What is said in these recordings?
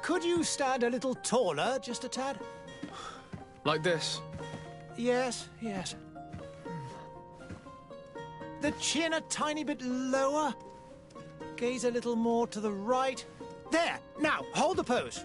Could you stand a little taller, just a tad? Like this? Yes, yes. The chin a tiny bit lower. Gaze a little more to the right. There! Now, hold the pose.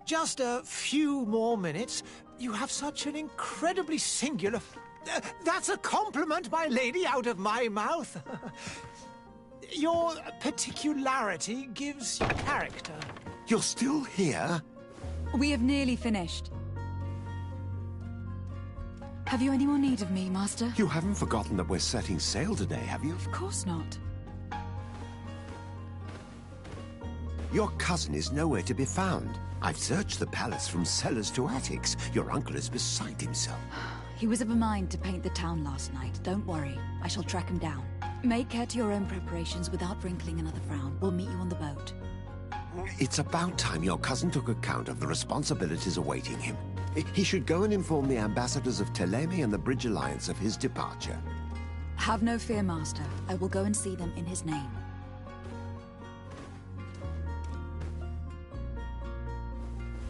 Just a few more minutes. You have such an incredibly singular... that's a compliment, my lady, out of my mouth. Your particularity gives you character. You're still here? We have nearly finished. Have you any more need of me, Master? You haven't forgotten that we're setting sail today, have you? Of course not. Your cousin is nowhere to be found. I've searched the palace from cellars to attics. Your uncle is beside himself. He was of a mind to paint the town last night. Don't worry. I shall track him down. Make care to your own preparations without wrinkling another frown. We'll meet you on the boat. It's about time your cousin took account of the responsibilities awaiting him. He should go and inform the ambassadors of Telemi and the Bridge Alliance of his departure. Have no fear, Master. I will go and see them in his name.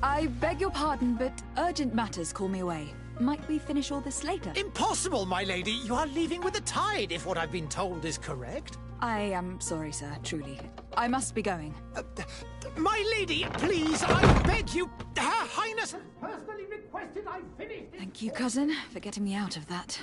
I beg your pardon, but urgent matters call me away. Might we finish all this later? Impossible, my lady. You are leaving with the tide, if what I've been told is correct. I am sorry, sir, truly. I must be going. My lady, please, I beg you. Her Highness has personally requested I finish this. Thank you, cousin, for getting me out of that.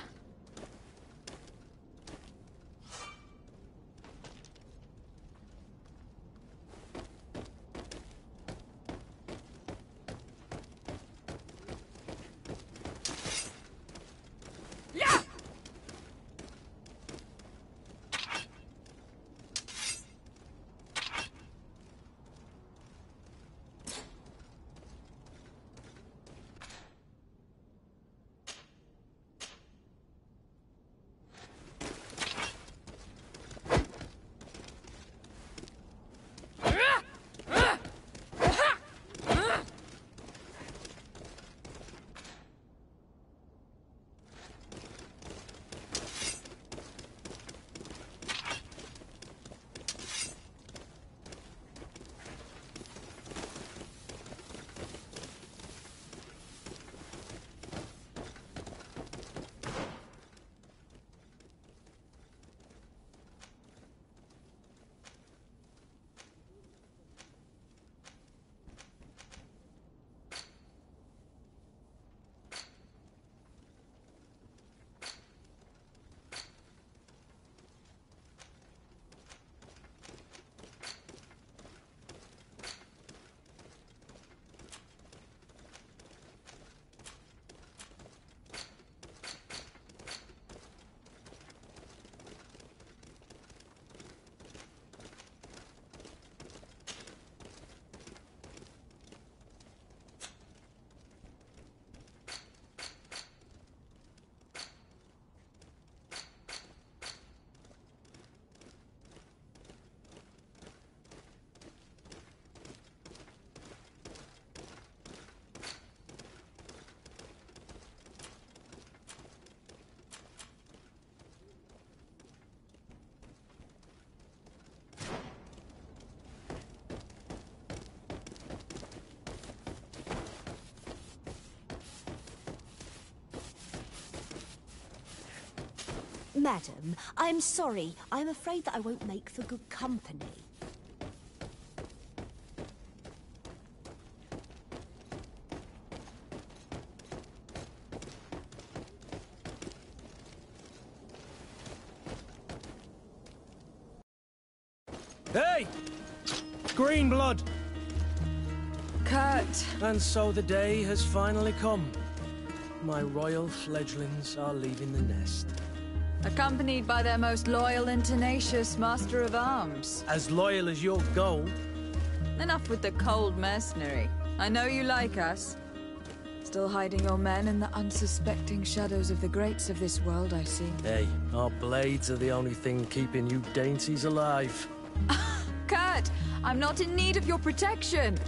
Madam, I'm sorry. I'm afraid that I won't make for good company. Hey! Green blood! Kurt. And so the day has finally come. My royal fledglings are leaving the nest. Accompanied by their most loyal and tenacious master of arms. As loyal as your gold. Enough with the cold mercenary. I know you like us. Still hiding your men in the unsuspecting shadows of the greats of this world, I see. Hey, our blades are the only thing keeping you dainties alive. Kurt, I'm not in need of your protection.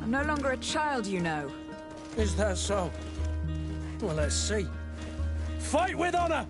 I'm no longer a child, you know. Is that so? Well, let's see. Fight with honor!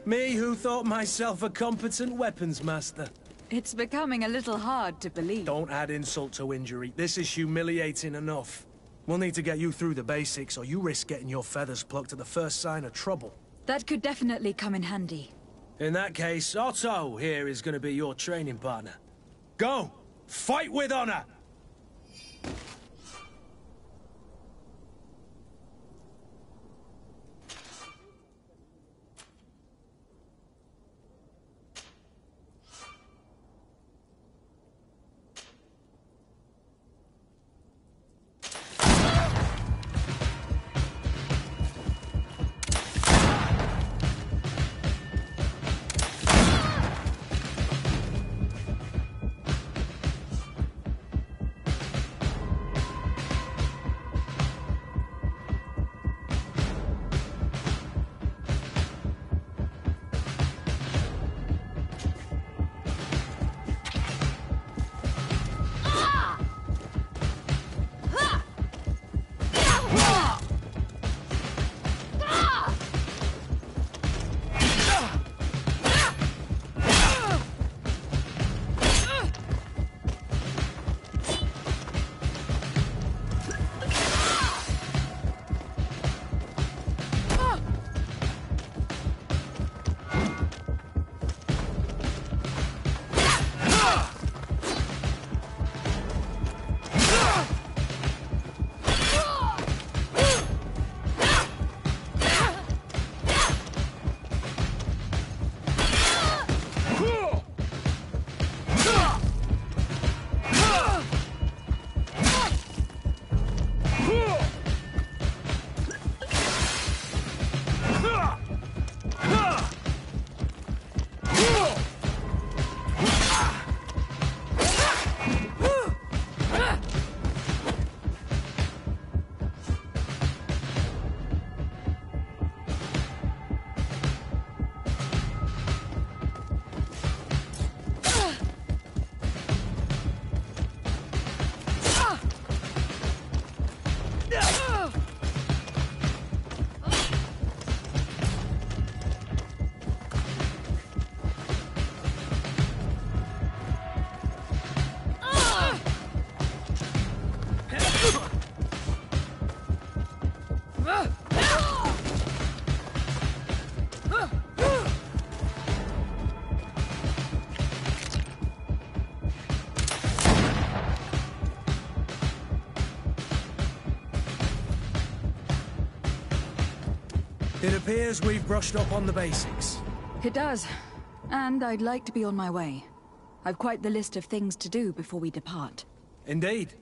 Me who thought myself a competent weapons master. It's becoming a little hard to believe. Don't add insult to injury. This is humiliating enough. We'll need to get you through the basics, or you risk getting your feathers plucked at the first sign of trouble. That could definitely come in handy. In that case, Otto here is going to be your training partner. Go! Fight with honor! It appears we've brushed up on the basics. It does. And I'd like to be on my way. I've quite the list of things to do before we depart. Indeed.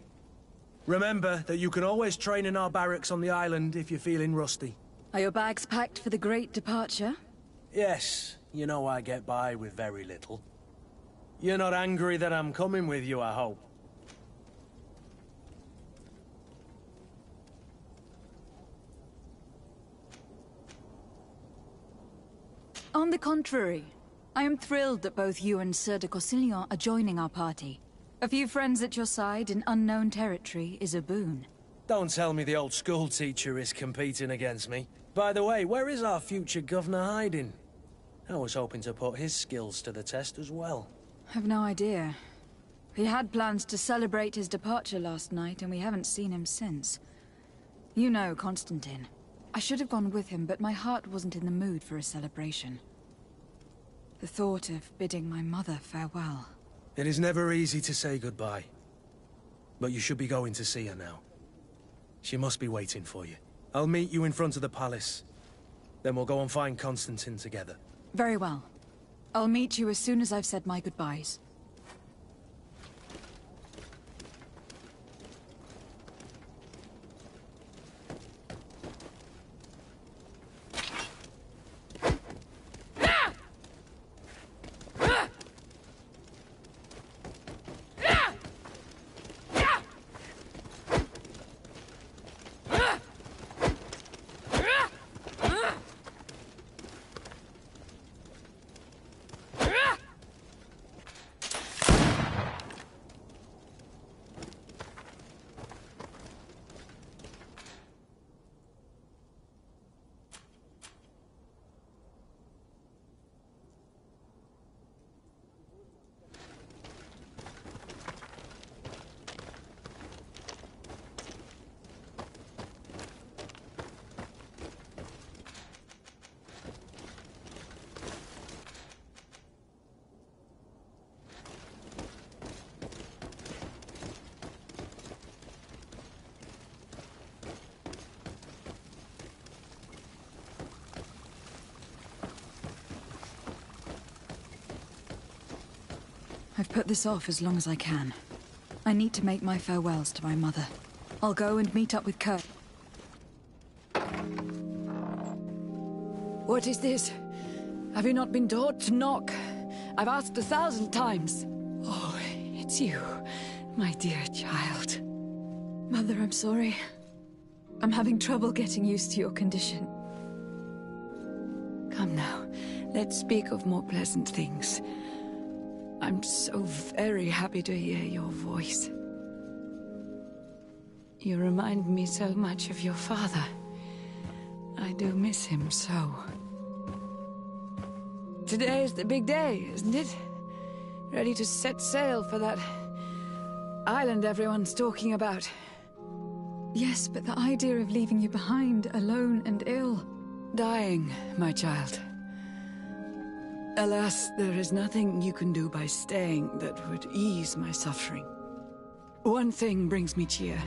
Remember that you can always train in our barracks on the island if you're feeling rusty. Are your bags packed for the great departure? Yes, you know I get by with very little. You're not angry that I'm coming with you, I hope. On the contrary, I am thrilled that both you and Sir de Corsillon are joining our party. A few friends at your side in unknown territory is a boon. Don't tell me the old school teacher is competing against me. By the way, where is our future governor hiding? I was hoping to put his skills to the test as well. I've no idea. He had plans to celebrate his departure last night, and we haven't seen him since. You know Constantine. I should have gone with him, but my heart wasn't in the mood for a celebration. The thought of bidding my mother farewell. It is never easy to say goodbye. But you should be going to see her now. She must be waiting for you. I'll meet you in front of the palace. Then we'll go and find Constantine together. Very well. I'll meet you as soon as I've said my goodbyes. I've put this off as long as I can. I need to make my farewells to my mother. I'll go and meet up with Kurt. What is this? Have you not been taught to knock? I've asked 1,000 times. Oh, it's you, my dear child. Mother, I'm sorry. I'm having trouble getting used to your condition. Come now, let's speak of more pleasant things. I'm so very happy to hear your voice. You remind me so much of your father. I do miss him so. Today is the big day, isn't it? Ready to set sail for that island everyone's talking about. Yes, but the idea of leaving you behind, alone and ill... Dying, my child. Alas, there is nothing you can do by staying that would ease my suffering. One thing brings me cheer.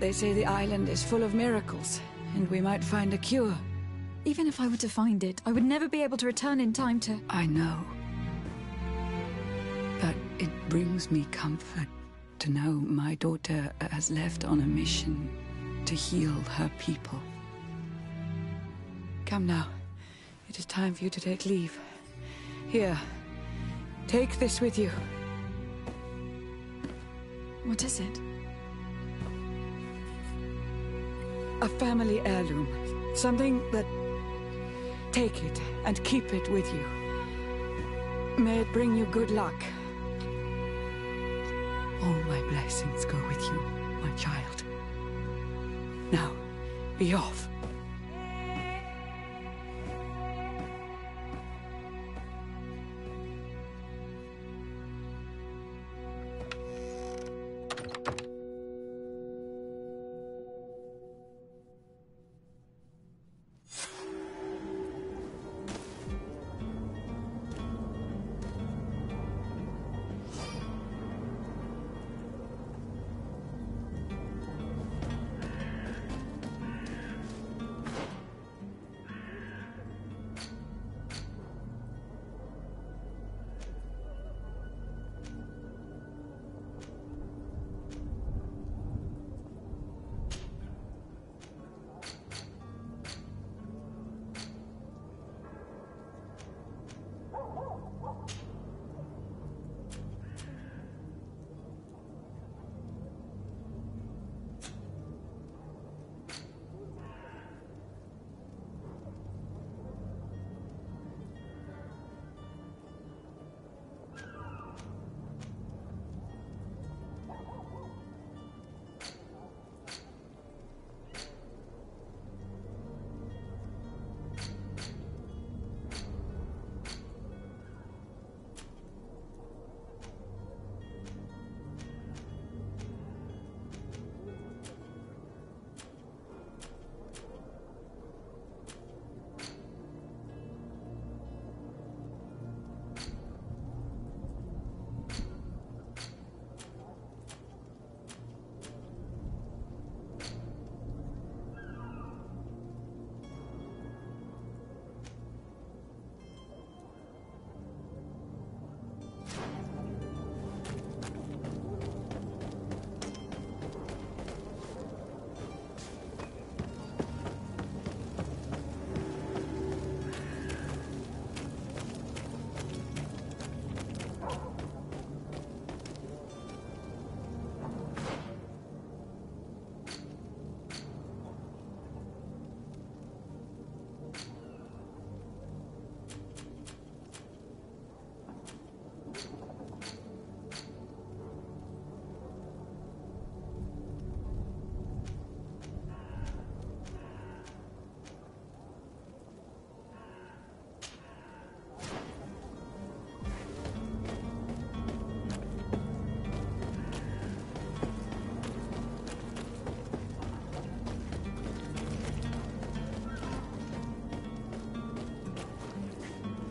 They say the island is full of miracles, and we might find a cure. Even if I were to find it, I would never be able to return in time to... I know. But it brings me comfort to know my daughter has left on a mission to heal her people. Come now. It is time for you to take leave. Here, take this with you. What is it? A family heirloom. Something that... Take it and keep it with you. May it bring you good luck. All my blessings go with you, my child. Now, be off.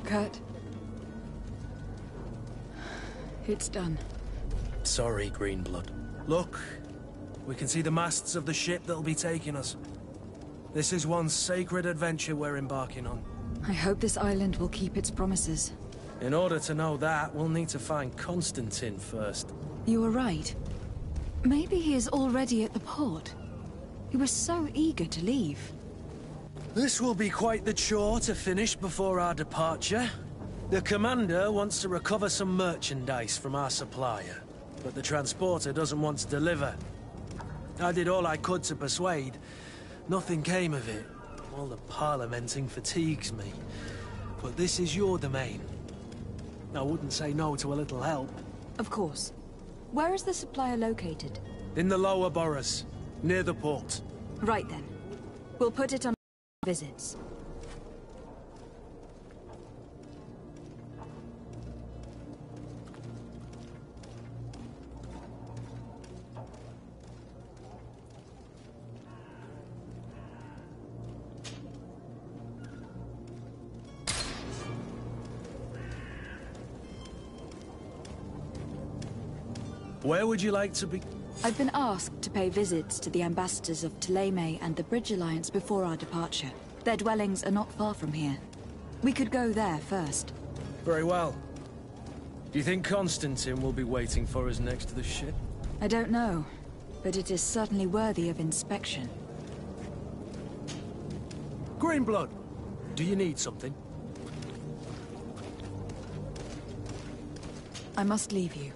Kurt. It's done. Sorry, Greenblood. Look, we can see the masts of the ship that'll be taking us. This is one sacred adventure we're embarking on. I hope this island will keep its promises. In order to know that, we'll need to find Constantine first. You were right. Maybe he is already at the port. He was so eager to leave. This will be quite the chore to finish before our departure. The commander wants to recover some merchandise from our supplier, but the transporter doesn't want to deliver. I did all I could to persuade. Nothing came of it. All the parliamenting fatigues me. But this is your domain. I wouldn't say no to a little help. Of course. Where is the supplier located? In the lower boroughs, near the port. Right then. We'll put it on visits. Where would you like to be? I've been asked to pay visits to the ambassadors of Ptolemy and the Bridge Alliance before our departure. Their dwellings are not far from here. We could go there first. Very well. Do you think Constantine will be waiting for us next to the ship? I don't know, but it is certainly worthy of inspection. Greenblood, do you need something? I must leave you.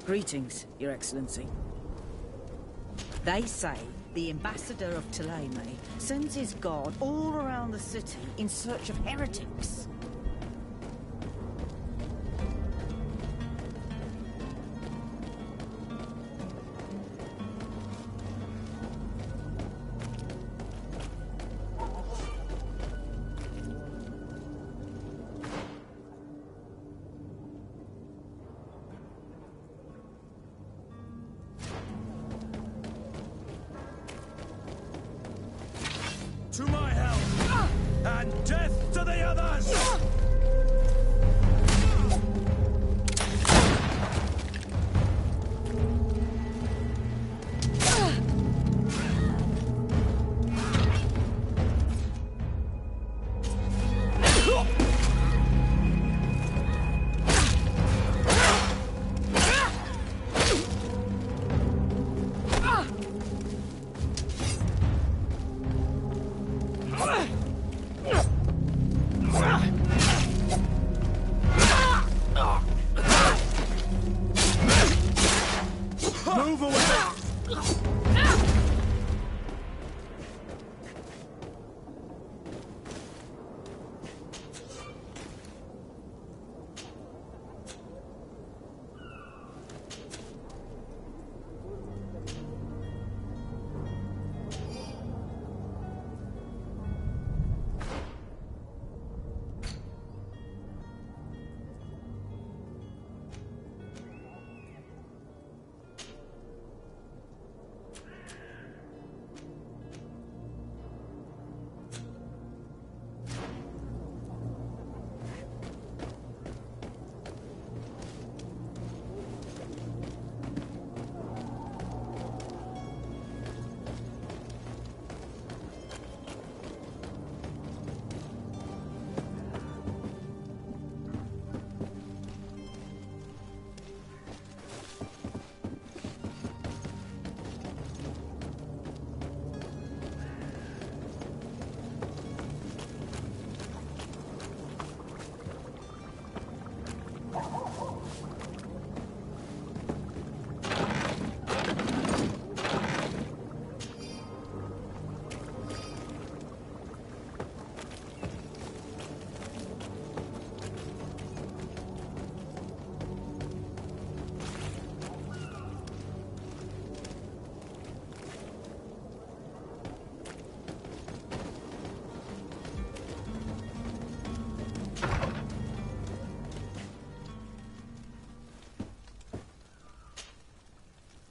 Greetings, Your Excellency. They say the ambassador of Ptolemy sends his guard all around the city in search of heretics. To my help! And death to the others! Move away!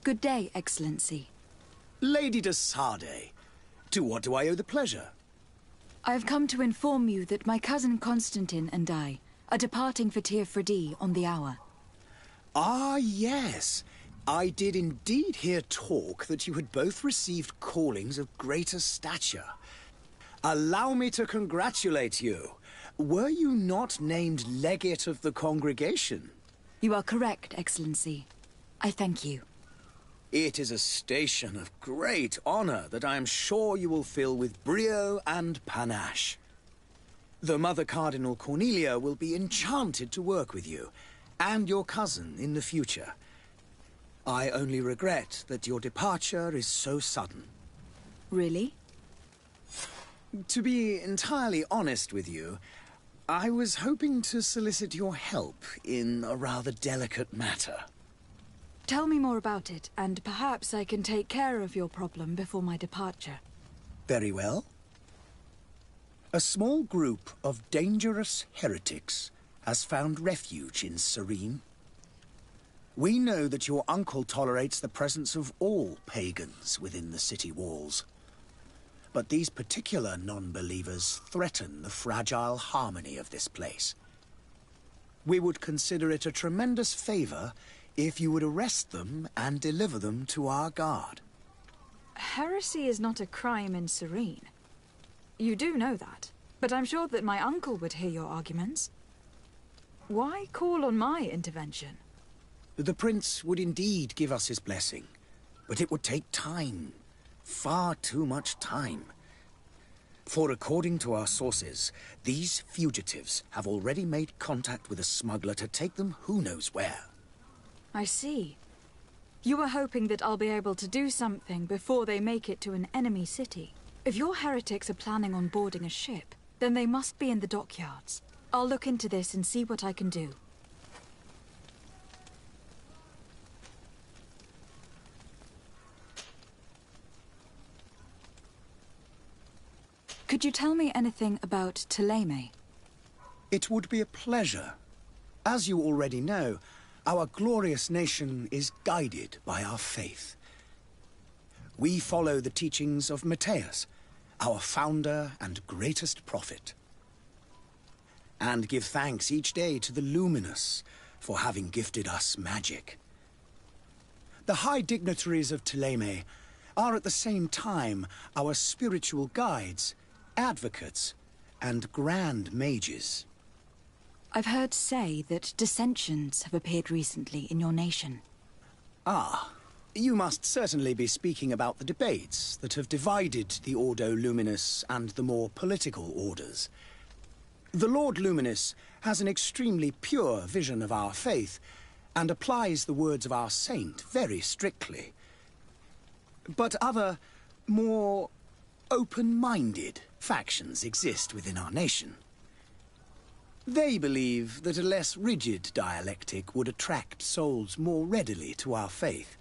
Good day, Excellency. Lady de Sardet, to what do I owe the pleasure? I have come to inform you that my cousin Constantine and I are departing for Tir-Freddy on the hour. Ah, yes. I did indeed hear talk that you had both received callings of greater stature. Allow me to congratulate you. Were you not named legate of the congregation? You are correct, Excellency. I thank you. It is a station of great honor that I am sure you will fill with brio and panache. The Mother Cardinal Cornelia will be enchanted to work with you, and your cousin in the future. I only regret that your departure is so sudden. Really? To be entirely honest with you, I was hoping to solicit your help in a rather delicate matter. Tell me more about it, and perhaps I can take care of your problem before my departure. Very well. A small group of dangerous heretics has found refuge in Serene. We know that your uncle tolerates the presence of all pagans within the city walls. But these particular non-believers threaten the fragile harmony of this place. We would consider it a tremendous favor if you would arrest them and deliver them to our guard. Heresy is not a crime in Serene. You do know that, but I'm sure that my uncle would hear your arguments. Why call on my intervention? The prince would indeed give us his blessing, but it would take time. Far too much time. For according to our sources, these fugitives have already made contact with a smuggler to take them who knows where. I see. You were hoping that I'll be able to do something before they make it to an enemy city. If your heretics are planning on boarding a ship, then they must be in the dockyards. I'll look into this and see what I can do. Could you tell me anything about Thélème? It would be a pleasure. As you already know, our glorious nation is guided by our faith. We follow the teachings of Matthias, our founder and greatest prophet, and give thanks each day to the Luminous for having gifted us magic. The high dignitaries of Thélème are at the same time our spiritual guides, advocates, and grand mages. I've heard say that dissensions have appeared recently in your nation. Ah, you must certainly be speaking about the debates that have divided the Ordo Luminis and the more political orders. The Lord Luminis has an extremely pure vision of our faith and applies the words of our saint very strictly. But other, more open-minded factions exist within our nation. They believe that a less rigid dialectic would attract souls more readily to our faith.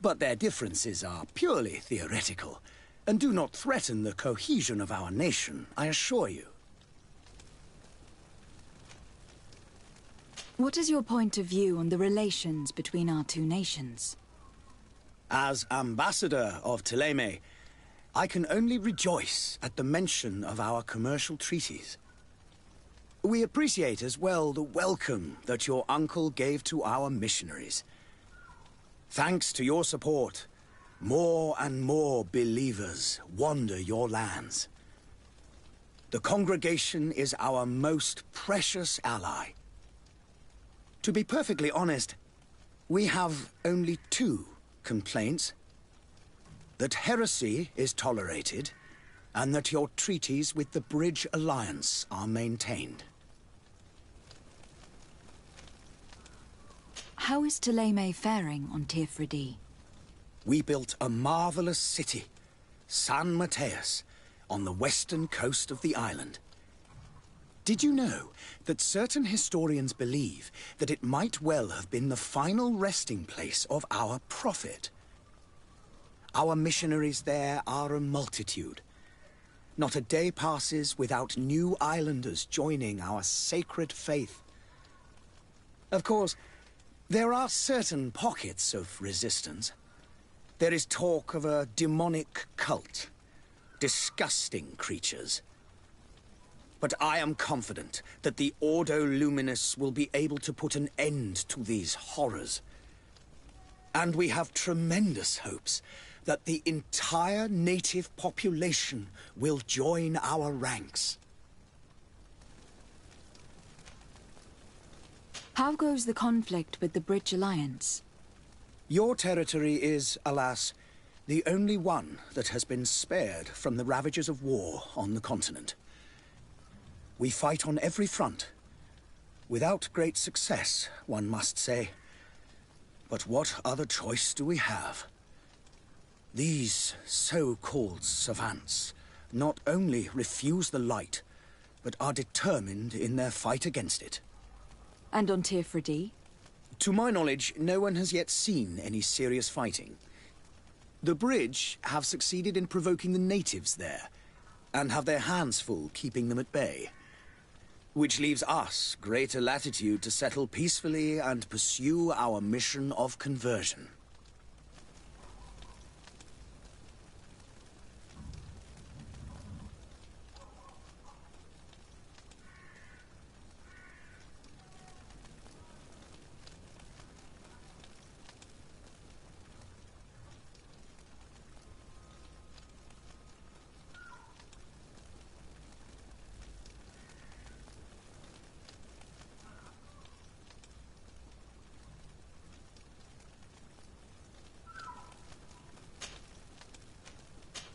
But their differences are purely theoretical, and do not threaten the cohesion of our nation, I assure you. What is your point of view on the relations between our two nations? As ambassador of Thélème, I can only rejoice at the mention of our commercial treaties. We appreciate as well the welcome that your uncle gave to our missionaries. Thanks to your support, more and more believers wander your lands. The congregation is our most precious ally. To be perfectly honest, we have only two complaints. That heresy is tolerated, and that your treaties with the Bridge Alliance are maintained. How is Thélème faring on Tir-Freddy? We built a marvelous city, San Matthias, on the western coast of the island. Did you know that certain historians believe that it might well have been the final resting place of our prophet? Our missionaries there are a multitude. Not a day passes without new islanders joining our sacred faith. Of course, There are certain pockets of resistance. There is talk of a demonic cult. Disgusting creatures. But I am confident that the Ordo Luminous will be able to put an end to these horrors. And we have tremendous hopes that the entire native population will join our ranks. How goes the conflict with the Bridge Alliance? Your territory is, alas, the only one that has been spared from the ravages of war on the continent. We fight on every front. Without great success, one must say. But what other choice do we have? These so-called savants not only refuse the light, but are determined in their fight against it. And on Tirfredi? To my knowledge, no one has yet seen any serious fighting. The Bridge have succeeded in provoking the natives there, and have their hands full keeping them at bay. Which leaves us greater latitude to settle peacefully and pursue our mission of conversion.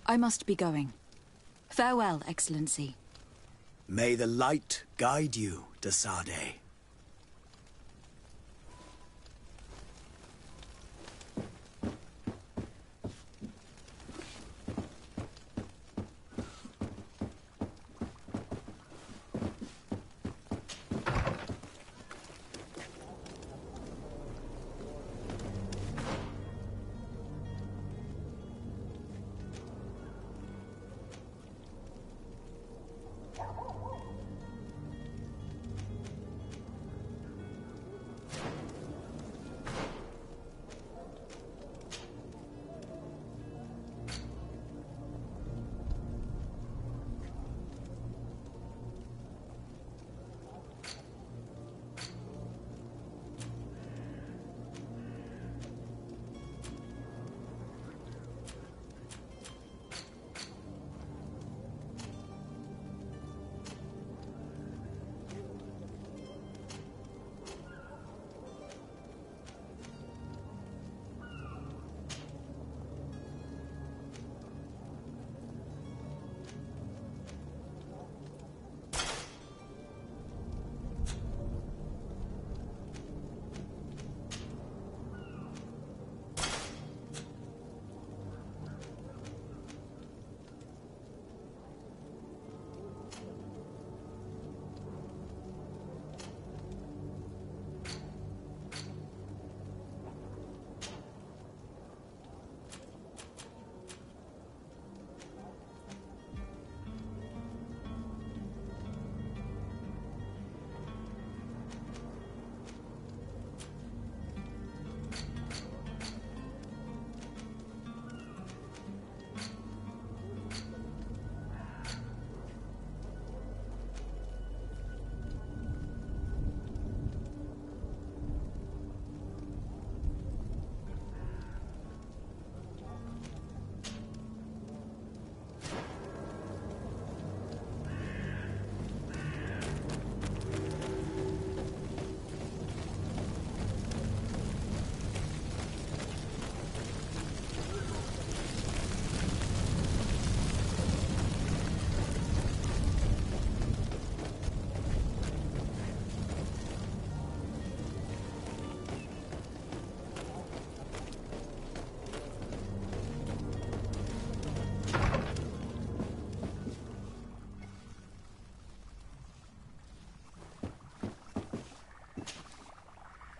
I must be going. Farewell, Excellency. May the light guide you, Desade.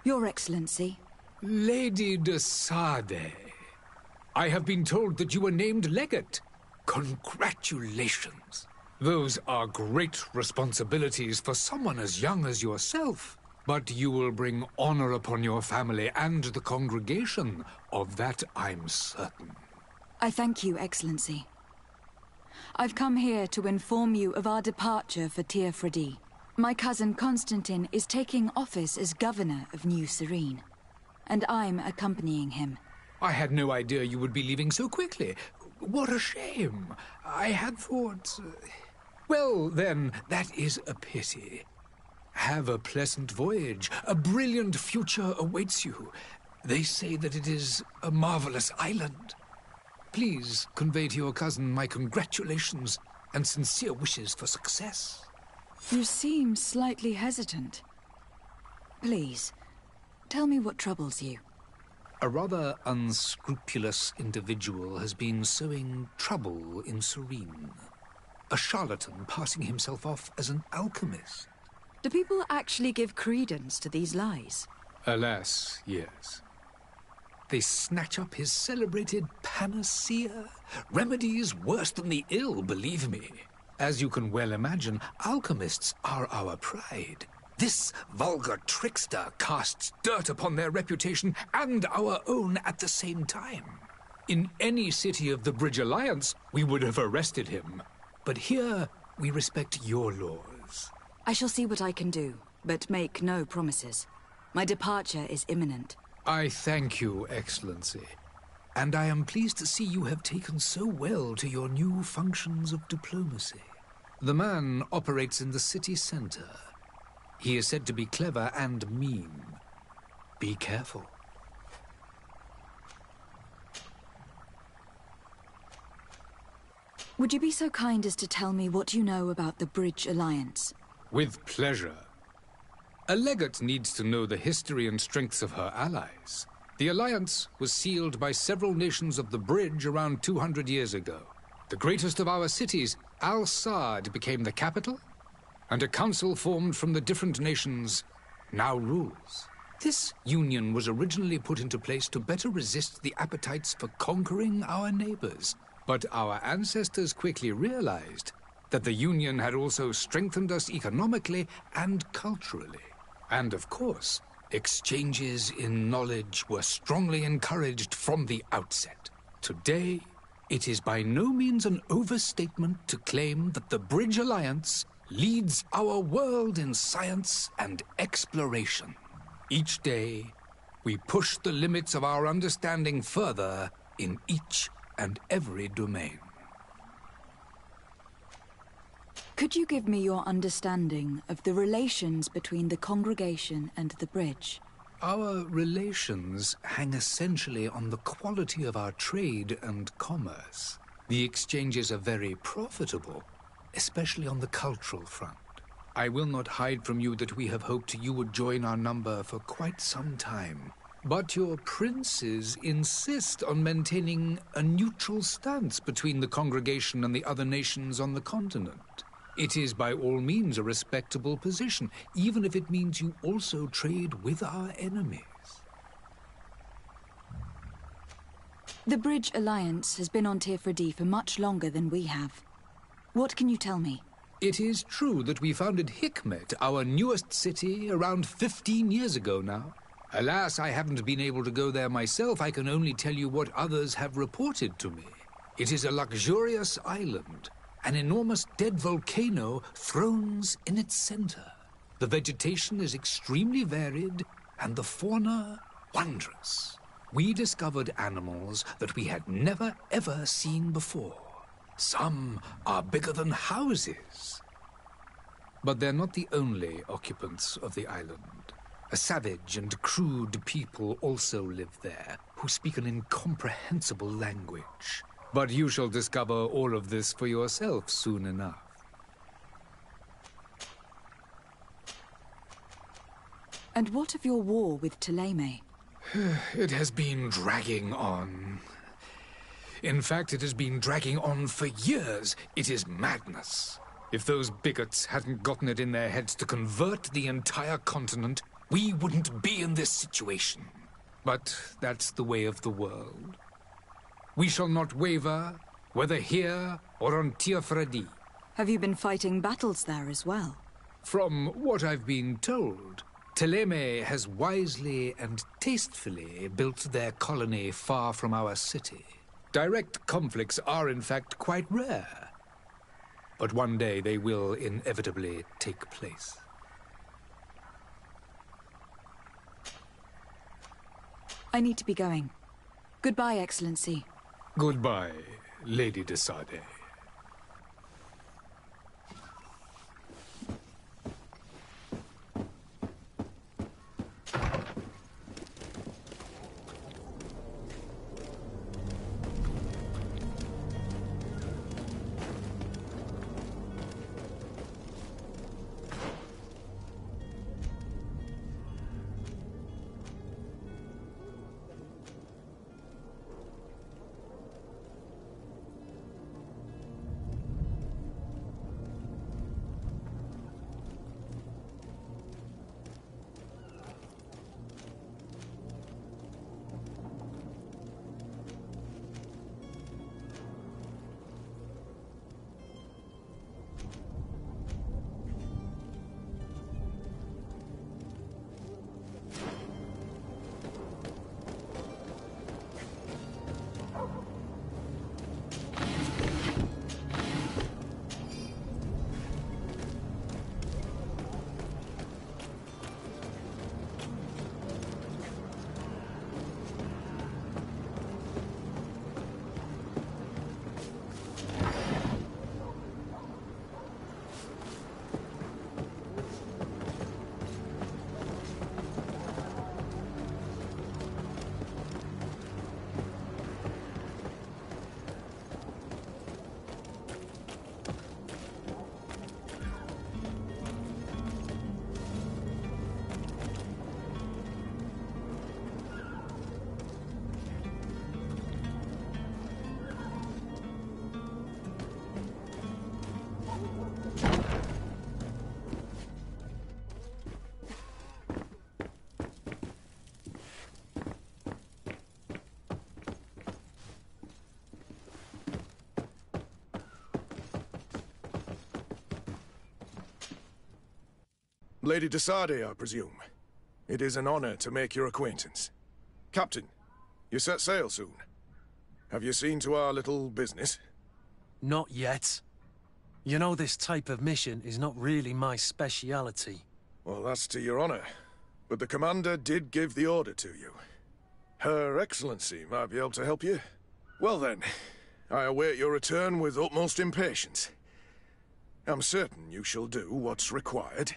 Your Excellency. Lady de Sade, I have been told that you were named legate. Congratulations. Those are great responsibilities for someone as young as yourself. But you will bring honor upon your family and the congregation. Of that I'm certain. I thank you, Excellency. I've come here to inform you of our departure for Teofredi. My cousin Constantine is taking office as governor of New Serene, and I'm accompanying him. I had no idea you would be leaving so quickly. What a shame. I had thought... Well, then, that is a pity. Have a pleasant voyage. A brilliant future awaits you. They say that it is a marvelous island. Please convey to your cousin my congratulations and sincere wishes for success. You seem slightly hesitant. Please, tell me what troubles you. A rather unscrupulous individual has been sowing trouble in Serene. A charlatan passing himself off as an alchemist. Do people actually give credence to these lies? Alas, yes. They snatch up his celebrated panacea. Remedies worse than the ill, believe me. As you can well imagine, alchemists are our pride. This vulgar trickster casts dirt upon their reputation and our own at the same time. In any city of the Bridge Alliance, we would have arrested him. But here, we respect your laws. I shall see what I can do, but make no promises. My departure is imminent. I thank you, Excellency. And I am pleased to see you have taken so well to your new functions of diplomacy. The man operates in the city center. He is said to be clever and mean. Be careful. Would you be so kind as to tell me what you know about the Bridge Alliance? With pleasure. A legate needs to know the history and strengths of her allies. The alliance was sealed by several nations of the Bridge around 200 years ago. The greatest of our cities, Al-Saad, became the capital, and a council formed from the different nations now rules. This union was originally put into place to better resist the appetites for conquering our neighbors. But our ancestors quickly realized that the union had also strengthened us economically and culturally. And of course, exchanges in knowledge were strongly encouraged from the outset. Today, it is by no means an overstatement to claim that the Bridge Alliance leads our world in science and exploration. Each day, we push the limits of our understanding further in each and every domain. Could you give me your understanding of the relations between the congregation and the Bridge? Our relations hang essentially on the quality of our trade and commerce. The exchanges are very profitable, especially on the cultural front. I will not hide from you that we have hoped you would join our number for quite some time. But your princes insist on maintaining a neutral stance between the congregation and the other nations on the continent. It is by all means a respectable position, even if it means you also trade with our enemies. The Bridge Alliance has been on Teofredi for much longer than we have. What can you tell me? It is true that we founded Hikmet, our newest city, around 15 years ago now. Alas, I haven't been able to go there myself. I can only tell you what others have reported to me. It is a luxurious island. An enormous dead volcano thrones in its center. The vegetation is extremely varied, and the fauna wondrous. We discovered animals that we had never ever seen before. Some are bigger than houses. But they're not the only occupants of the island. A savage and crude people also live there, who speak an incomprehensible language. But you shall discover all of this for yourself soon enough. And what of your war with Thélème? It has been dragging on. In fact, it has been dragging on for years. It is madness. If those bigots hadn't gotten it in their heads to convert the entire continent, we wouldn't be in this situation. But that's the way of the world. We shall not waver, whether here or on Teofredi. Have you been fighting battles there as well? From what I've been told, Thélème has wisely and tastefully built their colony far from our city. Direct conflicts are, in fact, quite rare. But one day they will inevitably take place. I need to be going. Goodbye, Excellency. Goodbye, Lady de Sade. Lady de Sade, I presume. It is an honor to make your acquaintance. Captain, you set sail soon. Have you seen to our little business? Not yet. You know, this type of mission is not really my speciality. Well, that's to your honor. But the commander did give the order to you. Her Excellency might be able to help you. Well then, I await your return with utmost impatience. I'm certain you shall do what's required.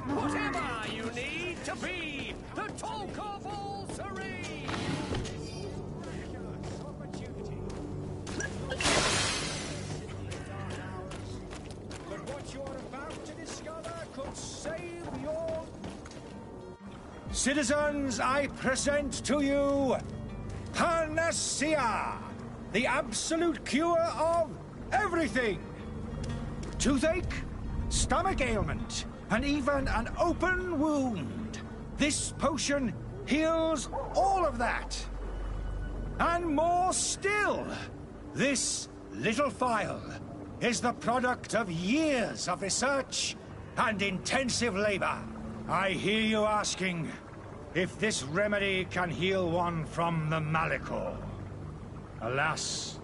Whatever you need to be the talk of all serene. But what you are about to discover could save your... Citizens, I present to you Panacea, the absolute cure of everything. Toothache, stomach ailment, and even an open wound. This potion heals all of that. And more still, this little phial is the product of years of research and intensive labor. I hear you asking if this remedy can heal one from the Malicor. Alas,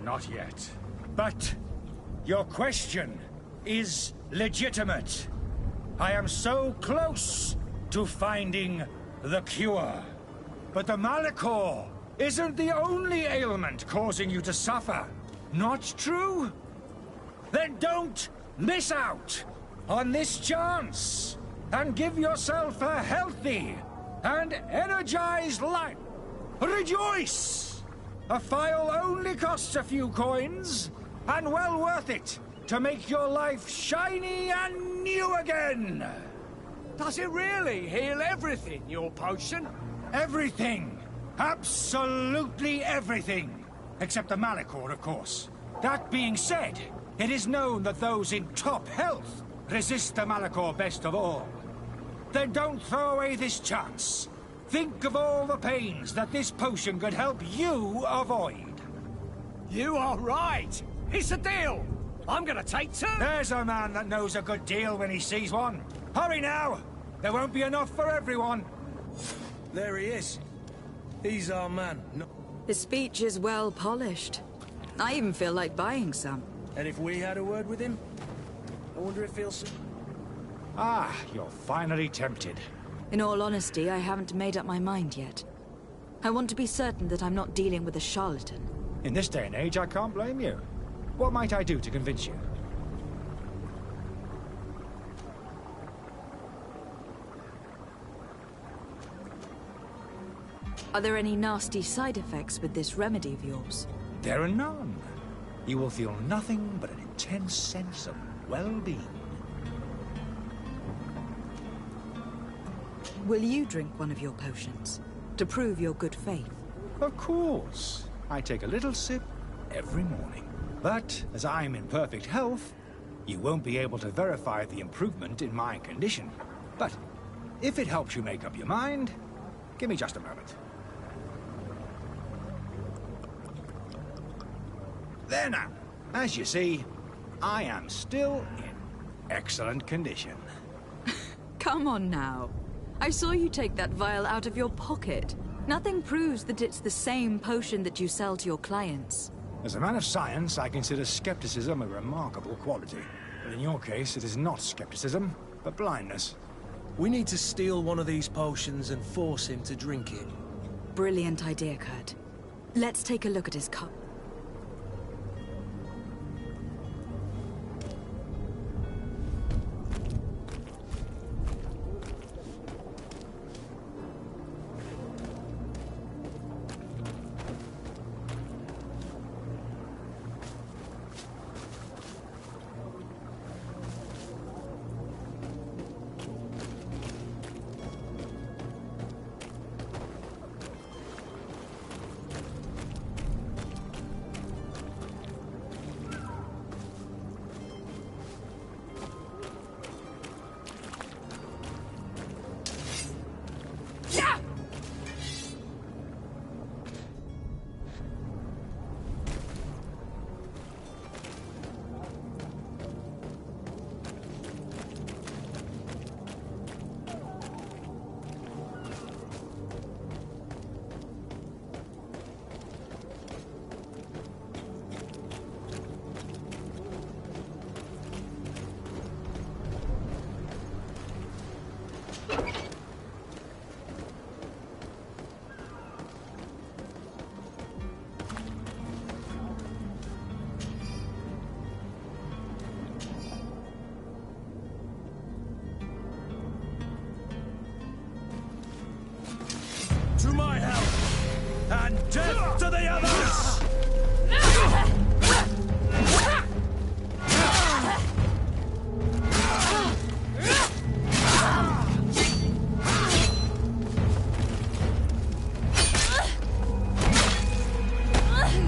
not yet. But your question is legitimate. I am so close to finding the cure. But the Malicor isn't the only ailment causing you to suffer. Not true? Then don't miss out on this chance and give yourself a healthy and energized life. Rejoice! A file only costs a few coins, and well worth it to make your life shiny and new again. Does it really heal everything, your potion? Everything. Absolutely everything. Except the Malicor, of course. That being said, it is known that those in top health resist the Malicor best of all. Then don't throw away this chance. Think of all the pains that this potion could help you avoid. You are right. It's a deal. I'm gonna take two. There's a man that knows a good deal when he sees one. Hurry now. There won't be enough for everyone. There he is. He's our man. No. His speech is well polished. I even feel like buying some. And if we had a word with him, I wonder if he'll... Ah, you're finally tempted. In all honesty, I haven't made up my mind yet. I want to be certain that I'm not dealing with a charlatan. In this day and age, I can't blame you. What might I do to convince you? Are there any nasty side effects with this remedy of yours? There are none. You will feel nothing but an intense sense of well-being. Will you drink one of your potions, to prove your good faith? Of course. I take a little sip every morning. But, as I'm in perfect health, you won't be able to verify the improvement in my condition. But, if it helps you make up your mind, give me just a moment. There now. As you see, I am still in excellent condition. Come on now. I saw you take that vial out of your pocket. Nothing proves that it's the same potion that you sell to your clients. As a man of science, I consider skepticism a remarkable quality. But in your case, it is not skepticism, but blindness. We need to steal one of these potions and force him to drink it. Brilliant idea, Kurt. Let's take a look at his cup. To my help! And death to the others!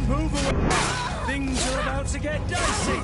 Move away! Things are about to get dicey!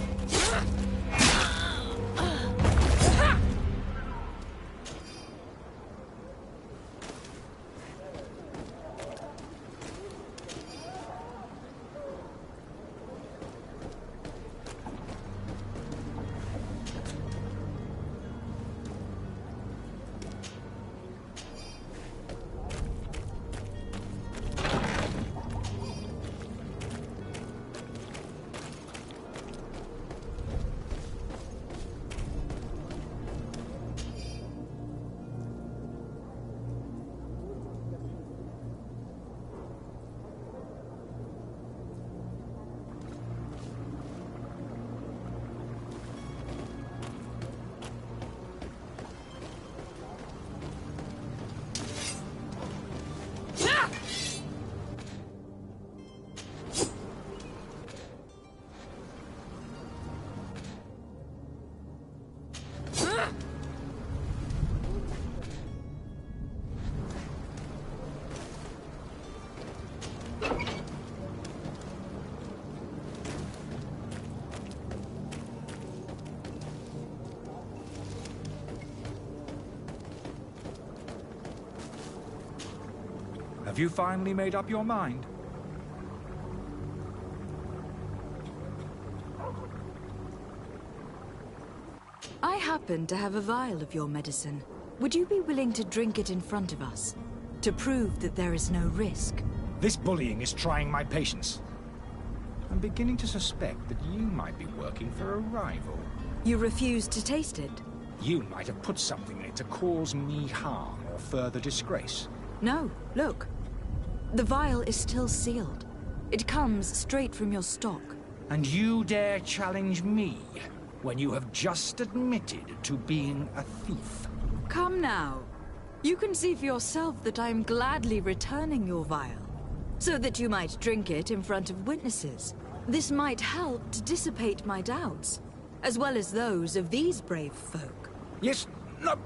Have you finally made up your mind? I happen to have a vial of your medicine. Would you be willing to drink it in front of us? To prove that there is no risk? This bullying is trying my patience. I'm beginning to suspect that you might be working for a rival. You refuse to taste it? You might have put something in it to cause me harm or further disgrace. No, look. The vial is still sealed. It comes straight from your stock. And you dare challenge me when you have just admitted to being a thief? Come now. You can see for yourself that I am gladly returning your vial, so that you might drink it in front of witnesses. This might help to dissipate my doubts, as well as those of these brave folk. Yes, no,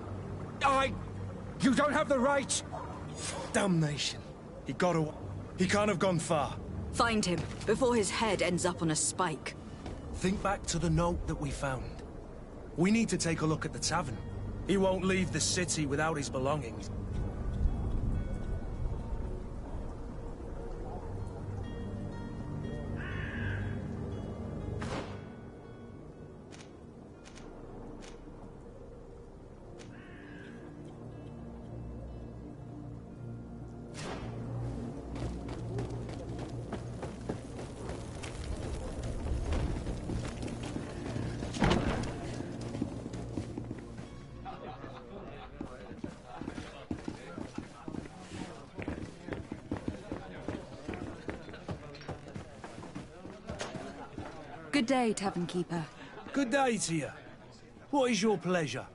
you don't have the right. Damnation. He got away. He can't have gone far. Find him, before his head ends up on a spike. Think back to the note that we found. We need to take a look at the tavern. He won't leave the city without his belongings. Good day, Tavern Keeper. Good day to you. What is your pleasure?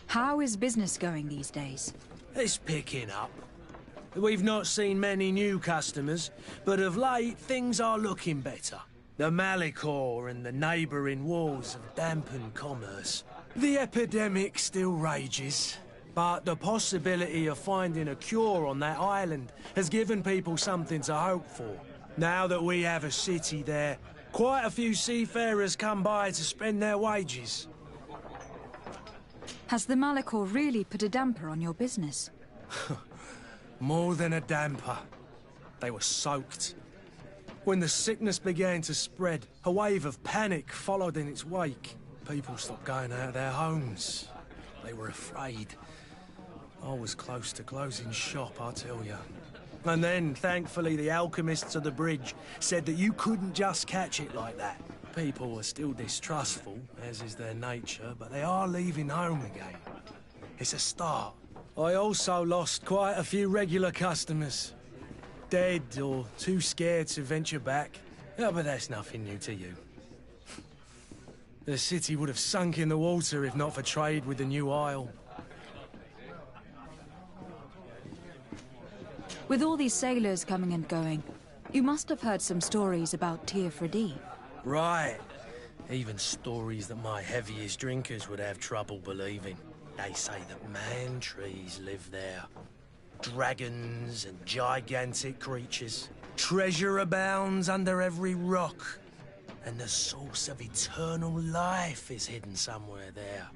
How is business going these days? It's picking up. We've not seen many new customers, but of late things are looking better. The Malicor and the neighbouring wars have dampened commerce. The epidemic still rages. But the possibility of finding a cure on that island has given people something to hope for. Now that we have a city there, quite a few seafarers come by to spend their wages. Has the Malicor really put a damper on your business? More than a damper. They were soaked. When the sickness began to spread, a wave of panic followed in its wake. People stopped going out of their homes. They were afraid. I was close to closing shop, I tell you. And then, thankfully, the alchemists of the bridge said that you couldn't just catch it like that. People are still distrustful, as is their nature, but they are leaving home again. It's a start. I also lost quite a few regular customers. Dead or too scared to venture back. Yeah, but that's nothing new to you. The city would have sunk in the water if not for trade with the New Isle. With all these sailors coming and going, you must have heard some stories about Tier Right. Even stories that my heaviest drinkers would have trouble believing. They say that man-trees live there. Dragons and gigantic creatures. Treasure abounds under every rock. And the source of eternal life is hidden somewhere there.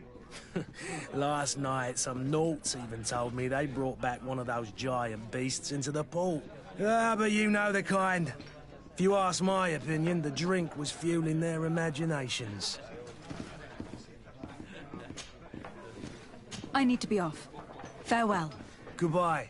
Last night, some Nauts even told me they brought back one of those giant beasts into the port. Ah, but you know the kind. If you ask my opinion, the drink was fueling their imaginations. I need to be off. Farewell. Goodbye.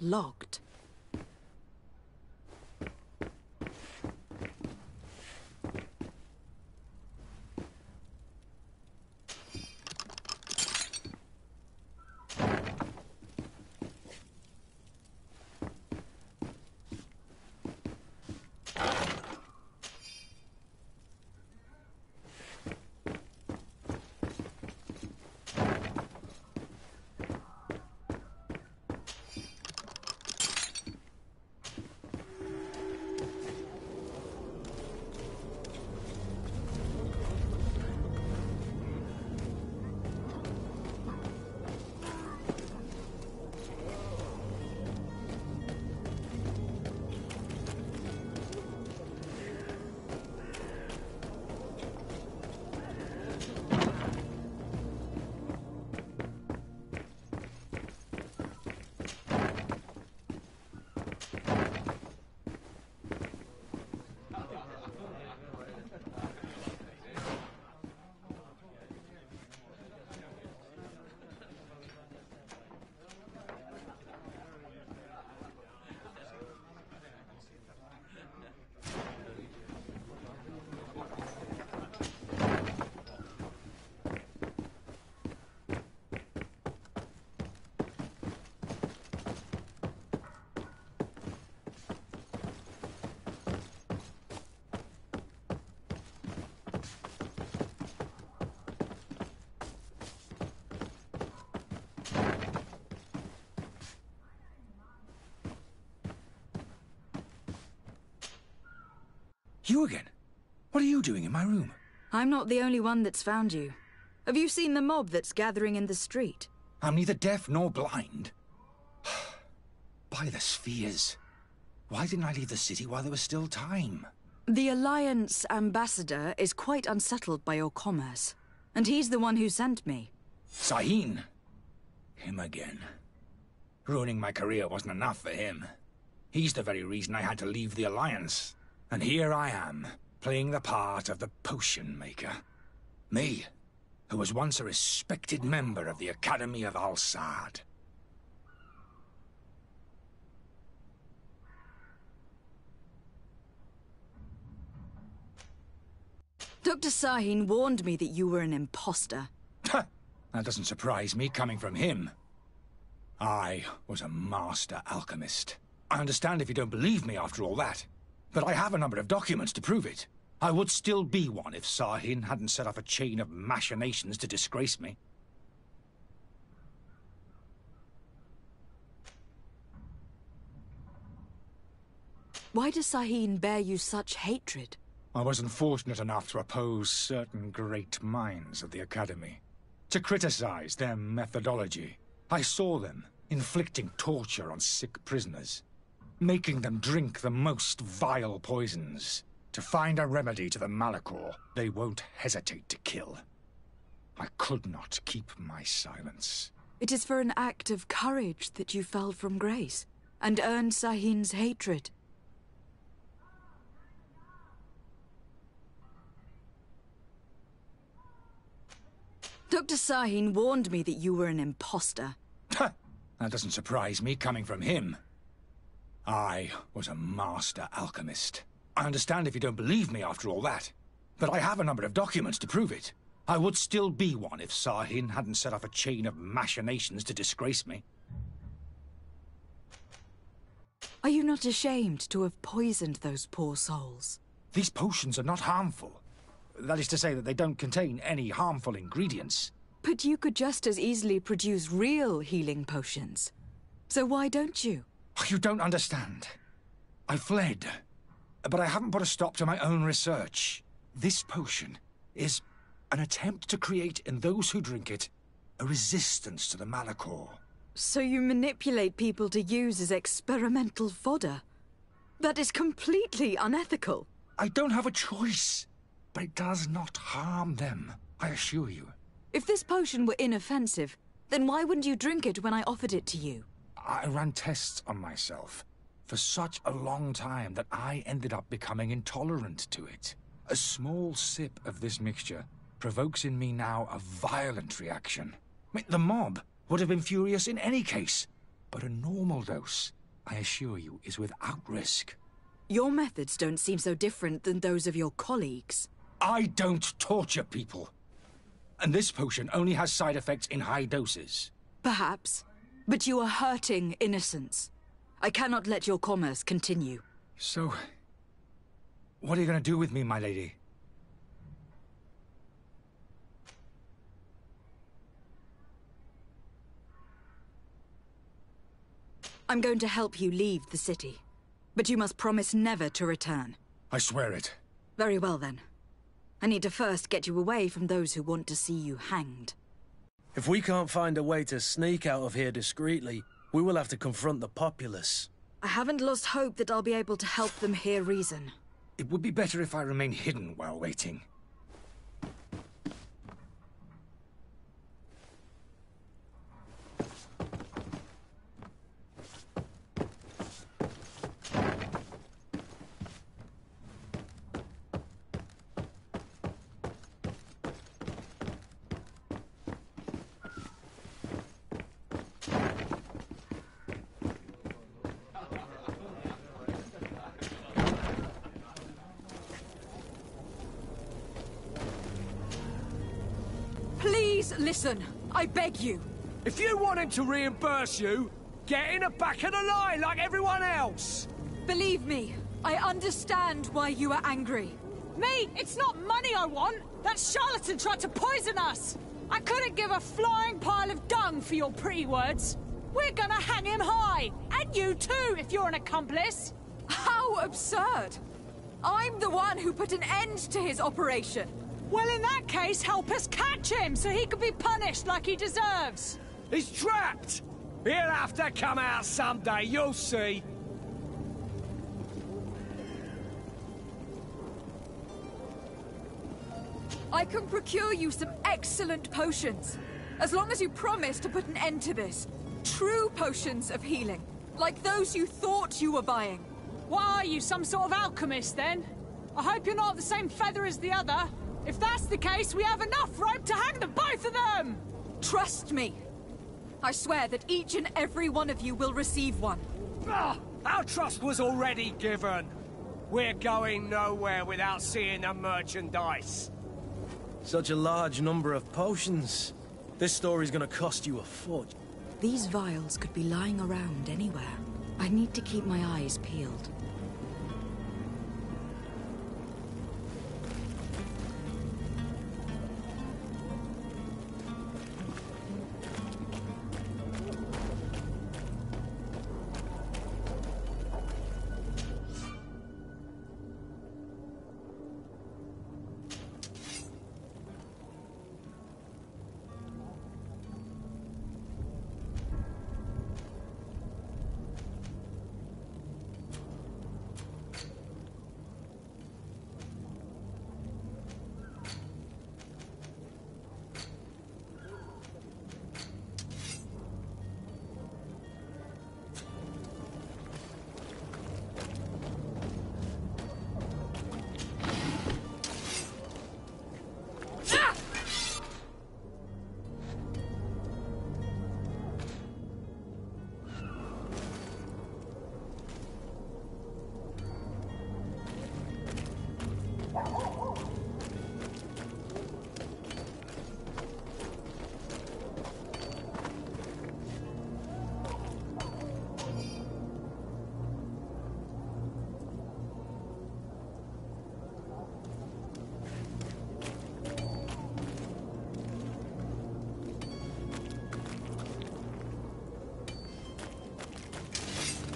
locked. You again? What are you doing in my room? I'm not the only one that's found you. Have you seen the mob that's gathering in the street? I'm neither deaf nor blind. By the spheres. Why didn't I leave the city while there was still time? The Alliance ambassador is quite unsettled by your commerce, and he's the one who sent me. Sahin. Him again. Ruining my career wasn't enough for him. He's the very reason I had to leave the Alliance. And here I am, playing the part of the potion maker. Me, who was once a respected member of the Academy of Al-Sad. Dr. Sahin warned me that you were an imposter. That doesn't surprise me, coming from him. I was a master alchemist. I understand if you don't believe me after all that. But I have a number of documents to prove it. I would still be one if Sahin hadn't set off a chain of machinations to disgrace me. Why does Sahin bear you such hatred? I wasn't fortunate enough to oppose certain great minds of the Academy. To criticize their methodology. I saw them inflicting torture on sick prisoners. Making them drink the most vile poisons. To find a remedy to the Malachor they won't hesitate to kill. I could not keep my silence. It is for an act of courage that you fell from grace, and earned Sahin's hatred. Dr. Sahin warned me that you were an imposter. That doesn't surprise me, coming from him. I was a master alchemist. I understand if you don't believe me after all that. But I have a number of documents to prove it. I would still be one if Sahin hadn't set off a chain of machinations to disgrace me. Are you not ashamed to have poisoned those poor souls? These potions are not harmful. That is to say that they don't contain any harmful ingredients. But you could just as easily produce real healing potions. So why don't you? You don't understand. I fled. But I haven't put a stop to my own research. This potion is an attempt to create in those who drink it a resistance to the Malachor. So you manipulate people to use as experimental fodder? That is completely unethical. I don't have a choice. But it does not harm them, I assure you. If this potion were inoffensive, then why wouldn't you drink it when I offered it to you? I ran tests on myself for such a long time that I ended up becoming intolerant to it. A small sip of this mixture provokes in me now a violent reaction. The mob would have been furious in any case. But a normal dose, I assure you, is without risk. Your methods don't seem so different than those of your colleagues. I don't torture people. And this potion only has side effects in high doses. Perhaps. But you are hurting innocents. I cannot let your commerce continue. So, what are you going to do with me, my lady? I'm going to help you leave the city. But you must promise never to return. I swear it. Very well, then. I need to first get you away from those who want to see you hanged. If we can't find a way to sneak out of here discreetly, we will have to confront the populace. I haven't lost hope that I'll be able to help them hear reason. It would be better if I remain hidden while waiting. Please listen, I beg you. If you want him to reimburse you, get in the back of the line like everyone else. Believe me, I understand why you are angry. Me? It's not money I want. That charlatan tried to poison us. I couldn't give a flying pile of dung for your pretty words. We're gonna hang him high. And you too, if you're an accomplice. How absurd! I'm the one who put an end to his operation. Well, in that case, help us catch him so he can be punished like he deserves. He's trapped. He'll have to come out someday, you'll see. I can procure you some excellent potions. As long as you promise to put an end to this. True potions of healing. Like those you thought you were buying. What are you, some sort of alchemist, then? I hope you're not of the same feather as the other. If that's the case, we have enough rope to hang the both of them! Trust me. I swear that each and every one of you will receive one. Ah, our trust was already given. We're going nowhere without seeing the merchandise. Such a large number of potions. This story's gonna cost you a fortune. These vials could be lying around anywhere. I need to keep my eyes peeled.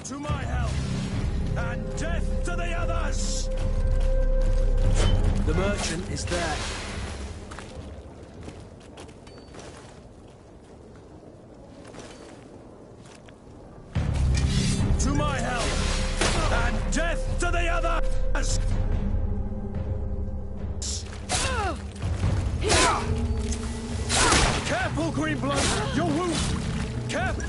To my help, and death to the others! The merchant is there. To my help, and death to the others! Careful, Greenblood! Your wound! Careful!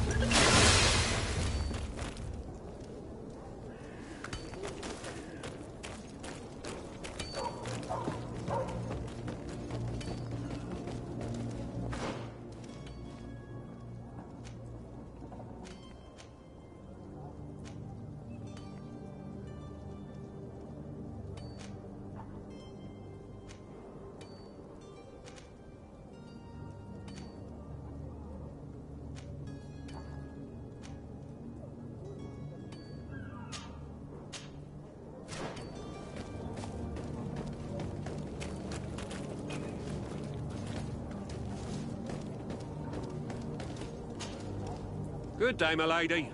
Good day, my lady.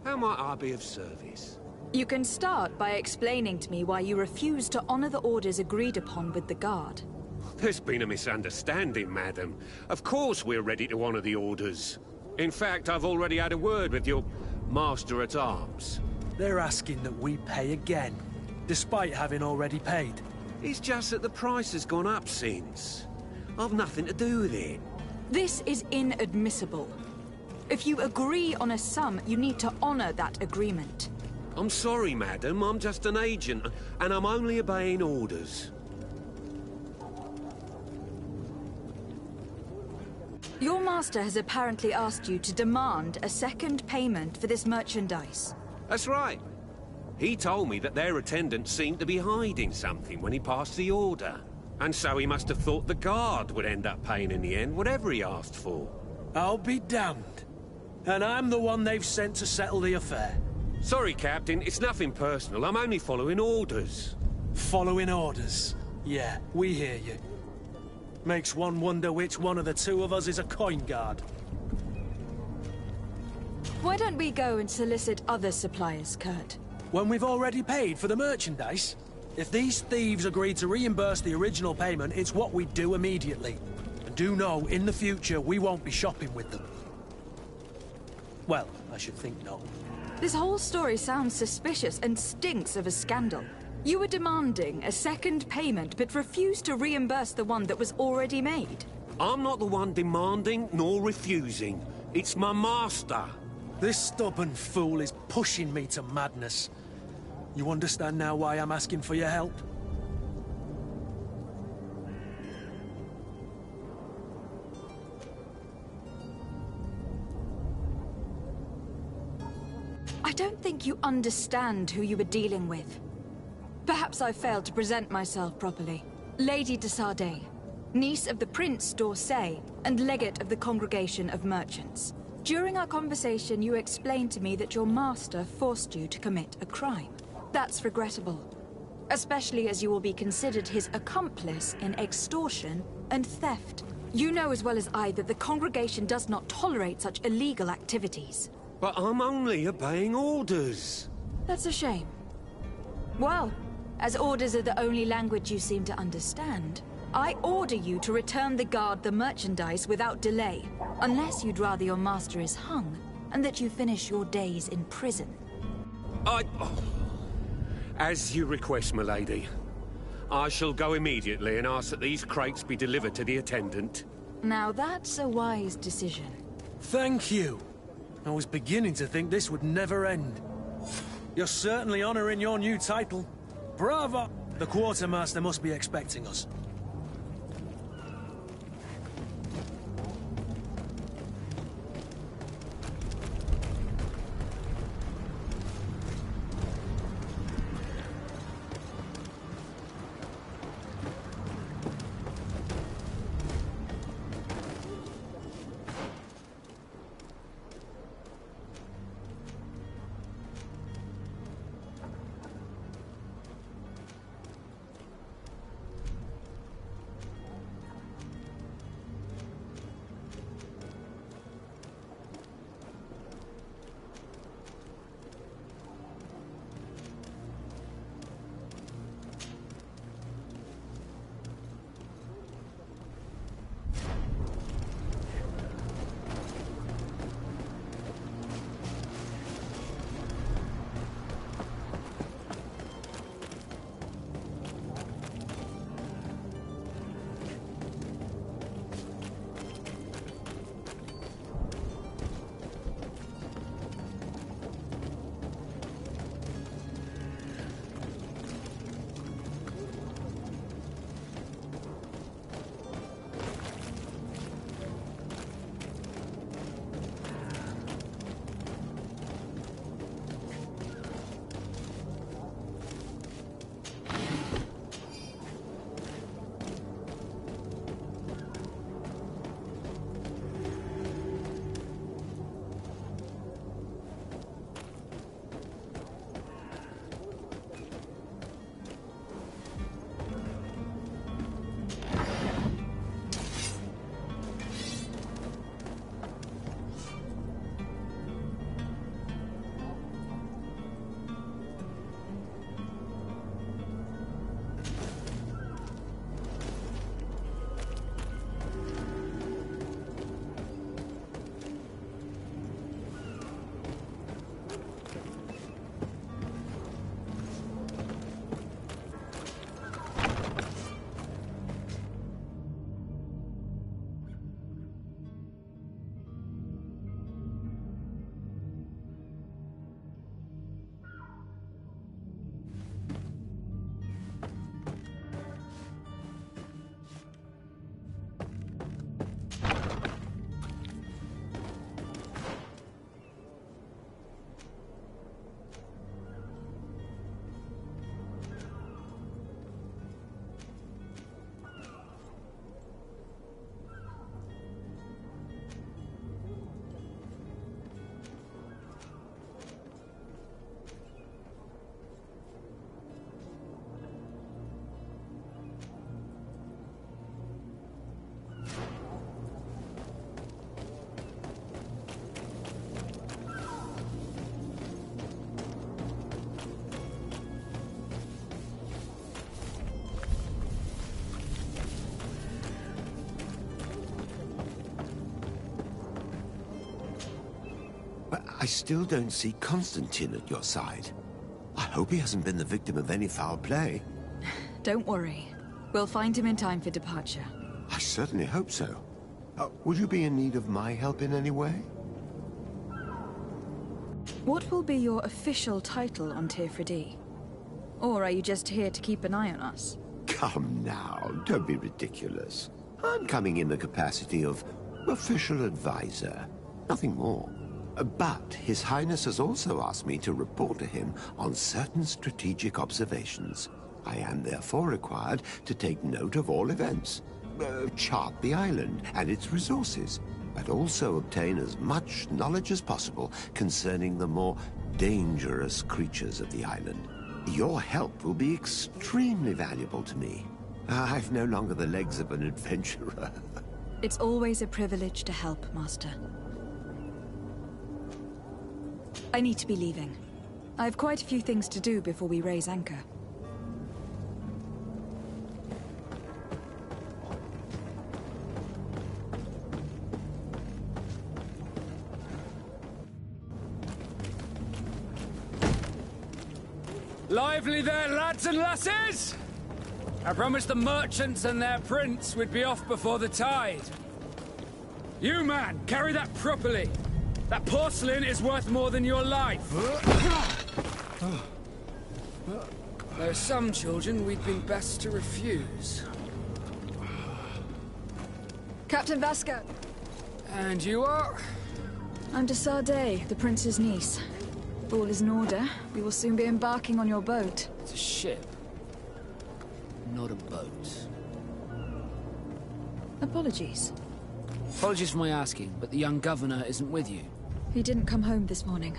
How might I be of service? You can start by explaining to me why you refuse to honor the orders agreed upon with the Guard. There's been a misunderstanding, madam. Of course we're ready to honor the orders. In fact, I've already had a word with your Master-at-Arms. They're asking that we pay again, despite having already paid. It's just that the price has gone up since. I've nothing to do with it. This is inadmissible. If you agree on a sum, you need to honor that agreement. I'm sorry, madam. I'm just an agent, and I'm only obeying orders. Your master has apparently asked you to demand a second payment for this merchandise. That's right. He told me that their attendant seemed to be hiding something when he passed the order. And so he must have thought the Guard would end up paying in the end whatever he asked for. I'll be damned. And I'm the one they've sent to settle the affair. Sorry, Captain. It's nothing personal. I'm only following orders. Following orders? Yeah, we hear you. Makes one wonder which one of the two of us is a coin guard. Why don't we go and solicit other suppliers, Kurt? When we've already paid for the merchandise? If these thieves agree to reimburse the original payment, it's what we do immediately. And do know, in the future, we won't be shopping with them. Well, I should think not. This whole story sounds suspicious and stinks of a scandal. You were demanding a second payment, but refused to reimburse the one that was already made. I'm not the one demanding nor refusing. It's my master. This stubborn fool is pushing me to madness. You understand now why I'm asking for your help? I don't think you understand who you were dealing with. Perhaps I failed to present myself properly. Lady de Sardet, niece of the Prince d'Orsay and legate of the Congregation of Merchants. During our conversation, you explained to me that your master forced you to commit a crime. That's regrettable, especially as you will be considered his accomplice in extortion and theft. You know as well as I that the Congregation does not tolerate such illegal activities. But I'm only obeying orders. That's a shame. Well, as orders are the only language you seem to understand, I order you to return the Guard the merchandise without delay, unless you'd rather your master is hung, and that you finish your days in prison. As you request, my lady. I shall go immediately and ask that these crates be delivered to the attendant. Now that's a wise decision. Thank you. I was beginning to think this would never end. You're certainly honoring your new title. Bravo! The quartermaster must be expecting us. But I still don't see Constantine at your side. I hope he hasn't been the victim of any foul play. Don't worry. We'll find him in time for departure. I certainly hope so. Would you be in need of my help in any way? What will be your official title on Tifredi? Or are you just here to keep an eye on us? Come now, don't be ridiculous. I'm coming in the capacity of official advisor, nothing more. But His Highness has also asked me to report to him on certain strategic observations. I am therefore required to take note of all events, chart the island and its resources, but also obtain as much knowledge as possible concerning the more dangerous creatures of the island. Your help will be extremely valuable to me. I've no longer the legs of an adventurer. It's always a privilege to help, Master. I need to be leaving. I have quite a few things to do before we raise anchor. Lively there, lads and lasses! I promised the merchants and their prince we'd be off before the tide. You, man, carry that properly. That porcelain is worth more than your life. There are some children we'd been best to refuse. Captain Vasco! And you are? I'm de Sade, the prince's niece. All is in order. We will soon be embarking on your boat. It's a ship, not a boat. Apologies. Apologies for my asking, but the young governor isn't with you. He didn't come home this morning.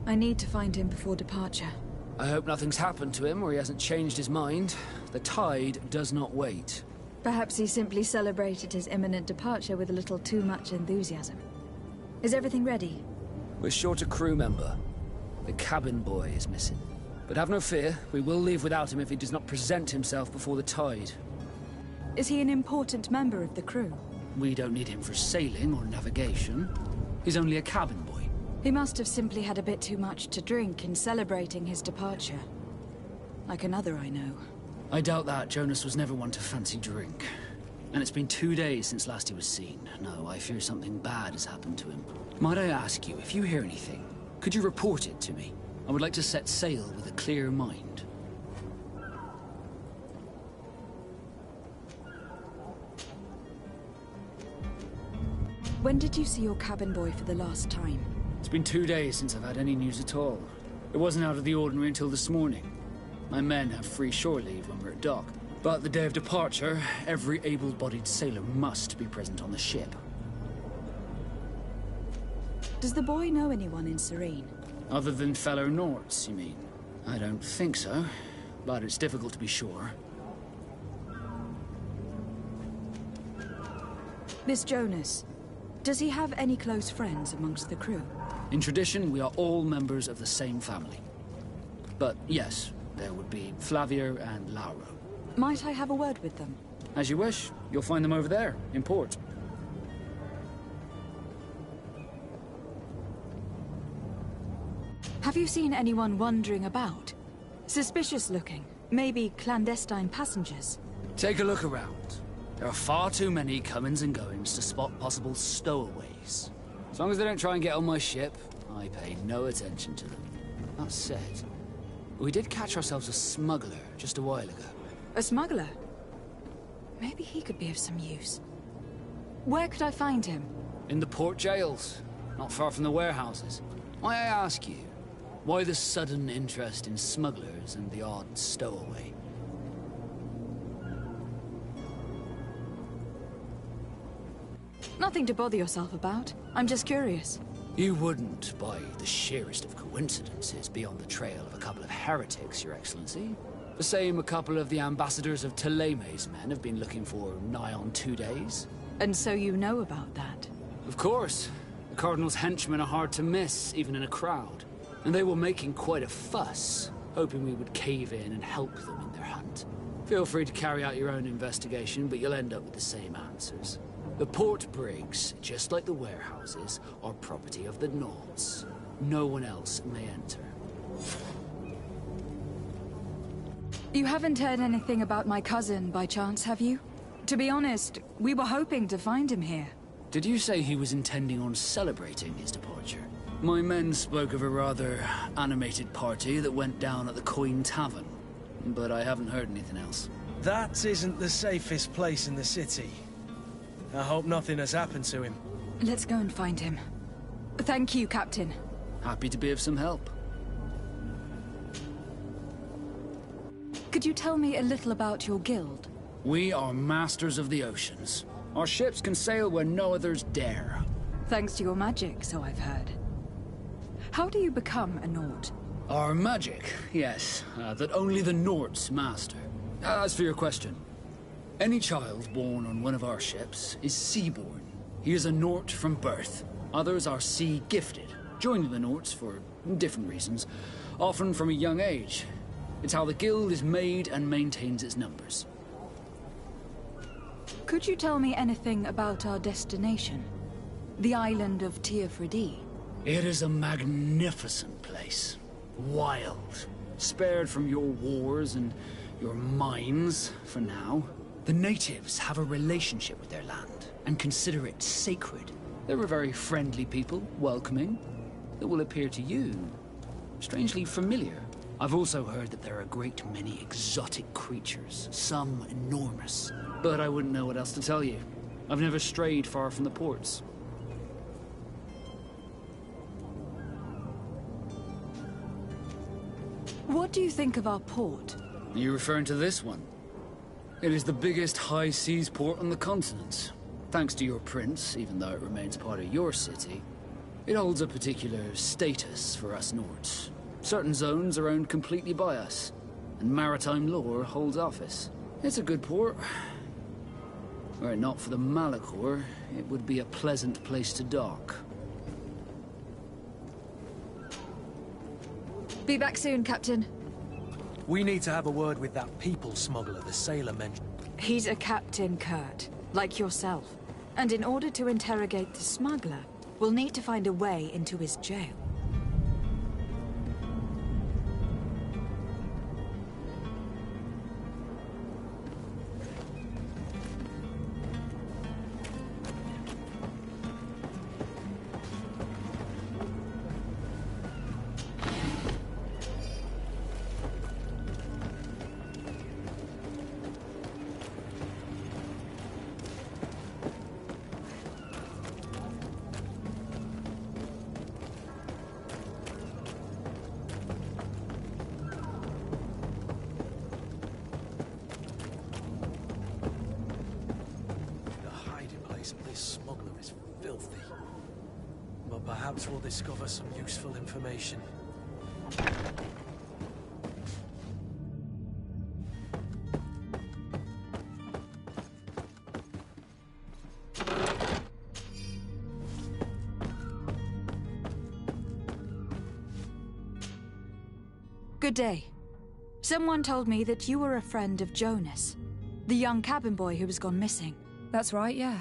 I need to find him before departure. I hope nothing's happened to him or he hasn't changed his mind. The tide does not wait. Perhaps he simply celebrated his imminent departure with a little too much enthusiasm. Is everything ready? We're short a crew member. The cabin boy is missing. But have no fear, we will leave without him if he does not present himself before the tide. Is he an important member of the crew? We don't need him for sailing or navigation. He's only a cabin boy. He must have simply had a bit too much to drink in celebrating his departure. Like another I know. I doubt that. Jonas was never one to fancy drink. And it's been 2 days since last he was seen. No, I fear something bad has happened to him. Might I ask you, if you hear anything, could you report it to me? I would like to set sail with a clear mind. When did you see your cabin boy for the last time? It's been 2 days since I've had any news at all. It wasn't out of the ordinary until this morning. My men have free shore leave when we're at dock. But the day of departure, every able-bodied sailor must be present on the ship. Does the boy know anyone in Serene? Other than fellow Nords, you mean? I don't think so, but it's difficult to be sure. This Jonas, does he have any close friends amongst the crew? In tradition, we are all members of the same family. But yes, there would be Flavia and Lauro. Might I have a word with them? As you wish. You'll find them over there, in port. Have you seen anyone wandering about? Suspicious looking. Maybe clandestine passengers. Take a look around. There are far too many comings and goings to spot possible stowaways. As long as they don't try and get on my ship, I pay no attention to them. That said, we did catch ourselves a smuggler just a while ago. A smuggler? Maybe he could be of some use. Where could I find him? In the port jails, not far from the warehouses. May I ask you, why the sudden interest in smugglers and the odd stowaway? Nothing to bother yourself about. I'm just curious. You wouldn't, by the sheerest of coincidences, be on the trail of a couple of heretics, Your Excellency. The same a couple of the ambassadors of Teleme's men have been looking for nigh on 2 days. And so you know about that? Of course. The Cardinal's henchmen are hard to miss, even in a crowd. And they were making quite a fuss, hoping we would cave in and help them in their hunt. Feel free to carry out your own investigation, but you'll end up with the same answers. The port brigs, just like the warehouses, are property of the Nords. no one else may enter. You haven't heard anything about my cousin, by chance, have you? To be honest, we were hoping to find him here. Did you say he was intending on celebrating his departure? My men spoke of a rather animated party that went down at the Coin Tavern, but I haven't heard anything else. That isn't the safest place in the city. I hope nothing has happened to him. Let's go and find him. Thank you, Captain. Happy to be of some help. Could you tell me a little about your guild? We are masters of the oceans. Our ships can sail where no others dare. Thanks to your magic, so I've heard. How do you become a Nord? Our magic, yes, that only the Nords master. As for your question, any child born on one of our ships is seaborn. He is a Nord from birth. Others are sea-gifted, joining the Nords for different reasons, often from a young age. It's how the guild is made and maintains its numbers. Could you tell me anything about our destination? The island of Teofridi? It is a magnificent place. Wild. Spared from your wars and your mines, for now. The natives have a relationship with their land, and consider it sacred. They're a very friendly people, welcoming, that will appear to you strangely familiar. I've also heard that there are a great many exotic creatures, some enormous. But I wouldn't know what else to tell you. I've never strayed far from the ports. What do you think of our port? Are you referring to this one? It is the biggest high seas port on the continent. Thanks to your prince, even though it remains part of your city, it holds a particular status for us Nords. Certain zones are owned completely by us, and maritime law holds office. It's a good port. Were it not for the Malachor, it would be a pleasant place to dock. Be back soon, Captain. We need to have a word with that people smuggler the sailor mentioned. He's a captain, Kurt, like yourself. And in order to interrogate the smuggler, we'll need to find a way into his jail. Perhaps we'll discover some useful information. Good day. Someone told me that you were a friend of Jonas, the young cabin boy who has gone missing. That's right, yeah.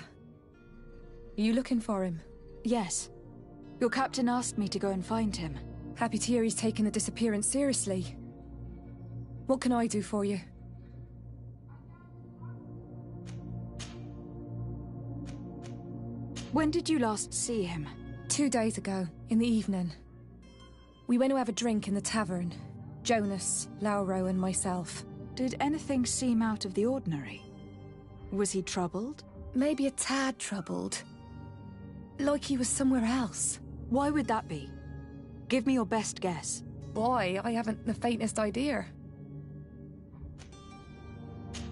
Are you looking for him? Yes. Your captain asked me to go and find him. Happy to hear he's taken the disappearance seriously. What can I do for you? When did you last see him? 2 days ago, in the evening. We went to have a drink in the tavern. Jonas, Lauro and myself. Did anything seem out of the ordinary? Was he troubled? Maybe a tad troubled. Like he was somewhere else. Why would that be? Give me your best guess. Why? I haven't the faintest idea.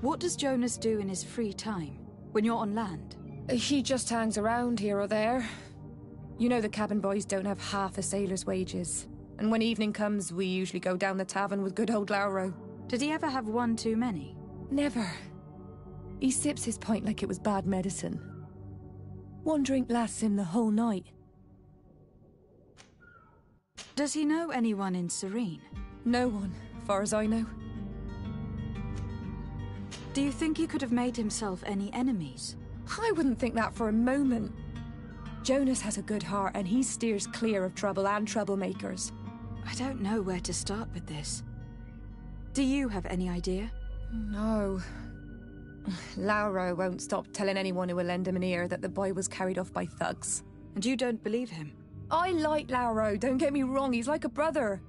What does Jonas do in his free time, when you're on land? He just hangs around here or there. You know the cabin boys don't have half a sailor's wages. And when evening comes, we usually go down the tavern with good old Lauro. Did he ever have one too many? Never. He sips his pint like it was bad medicine. One drink lasts him the whole night. Does he know anyone in Serene? No one, far as I know. Do you think he could have made himself any enemies? I wouldn't think that for a moment. Jonas has a good heart, and he steers clear of trouble and troublemakers. I don't know where to start with this. Do you have any idea? No. Lauro won't stop telling anyone who will lend him an ear that the boy was carried off by thugs. And you don't believe him? I like Lauro, don't get me wrong, he's like a brother.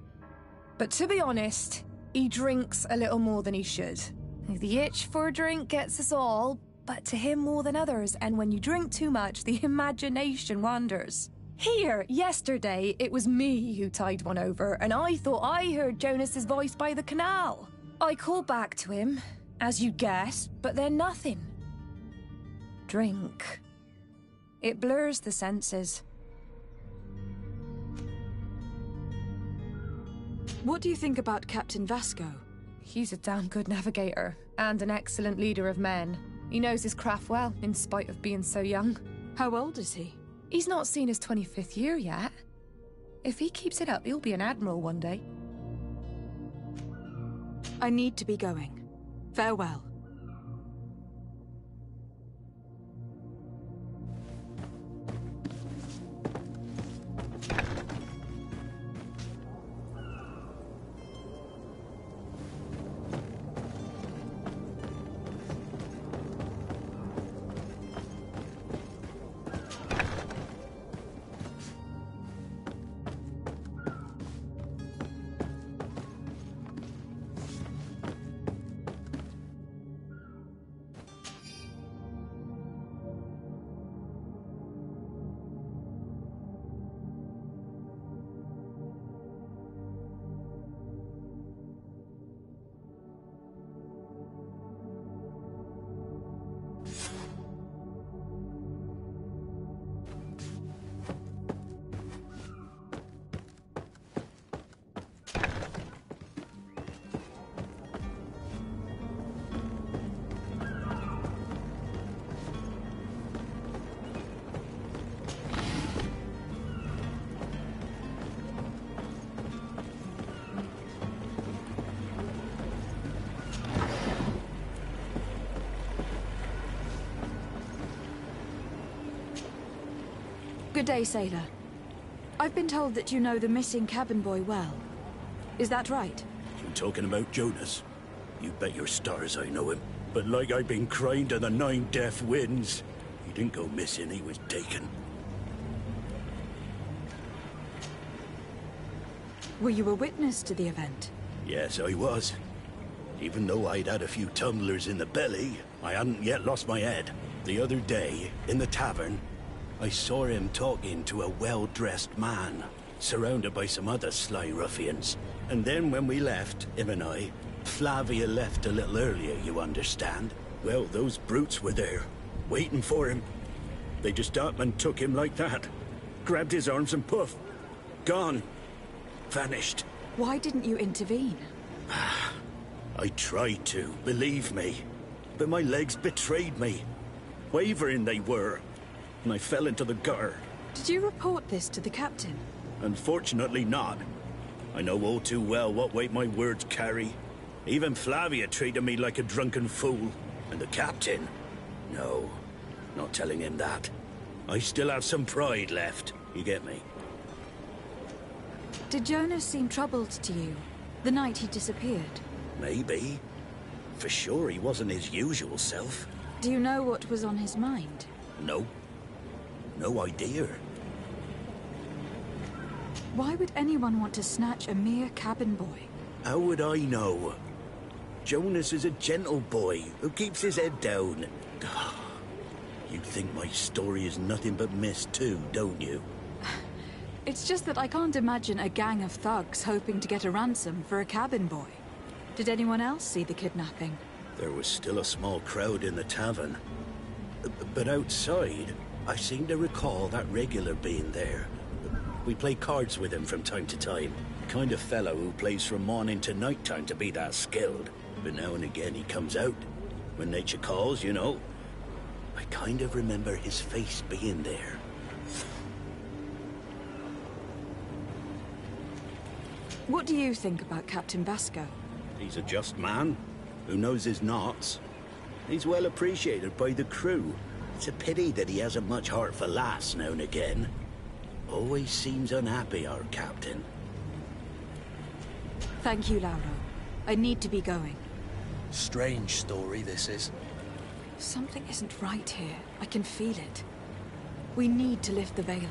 But to be honest, he drinks a little more than he should. The itch for a drink gets us all, but to him more than others, and when you drink too much, the imagination wanders. Here, yesterday, it was me who tied one over, and I thought I heard Jonas's voice by the canal. I called back to him, as you guessed, but then nothing. Drink. It blurs the senses. What do you think about Captain Vasco? He's a damn good navigator, and an excellent leader of men. He knows his craft well, in spite of being so young. How old is he? He's not seen his 25th year yet. If he keeps it up, he'll be an admiral one day. I need to be going. Farewell. Good day, sailor. I've been told that you know the missing cabin boy well. Is that right? You talking about Jonas? You bet your stars I know him. But like I've been crying to the 9 death winds, he didn't go missing, he was taken. Were you a witness to the event? Yes, I was. Even though I'd had a few tumblers in the belly, I hadn't yet lost my head. The other day, in the tavern, I saw him talking to a well-dressed man, surrounded by some other sly ruffians. And then when we left, him and I, Flavia left a little earlier, you understand? Well, those brutes were there, waiting for him. They just up and took him like that. Grabbed his arms and poof. Gone. Vanished. Why didn't you intervene? I tried to, believe me. But my legs betrayed me. Wavering they were. And I fell into the gutter. Did you report this to the captain? Unfortunately not. I know all too well what weight my words carry. Even Flavia treated me like a drunken fool. And the captain? No, not telling him that. I still have some pride left, you get me? Did Jonas seem troubled to you, the night he disappeared? Maybe. For sure he wasn't his usual self. Do you know what was on his mind? No. No idea. Why would anyone want to snatch a mere cabin boy? How would I know? Jonas is a gentle boy who keeps his head down. You think my story is nothing but mist too, don't you? It's just that I can't imagine a gang of thugs hoping to get a ransom for a cabin boy. Did anyone else see the kidnapping? There was still a small crowd in the tavern. But outside, I seem to recall that regular being there. We play cards with him from time to time. Kind of fellow who plays from morning to night time to be that skilled. But now and again he comes out. When nature calls, you know. I kind of remember his face being there. What do you think about Captain Vasco? He's a just man, who knows his knots. He's well appreciated by the crew. It's a pity that he hasn't much heart for laughs now and again. Always seems unhappy, our captain. Thank you, Lauro. I need to be going. Strange story, this is. Something isn't right here. I can feel it. We need to lift the veil.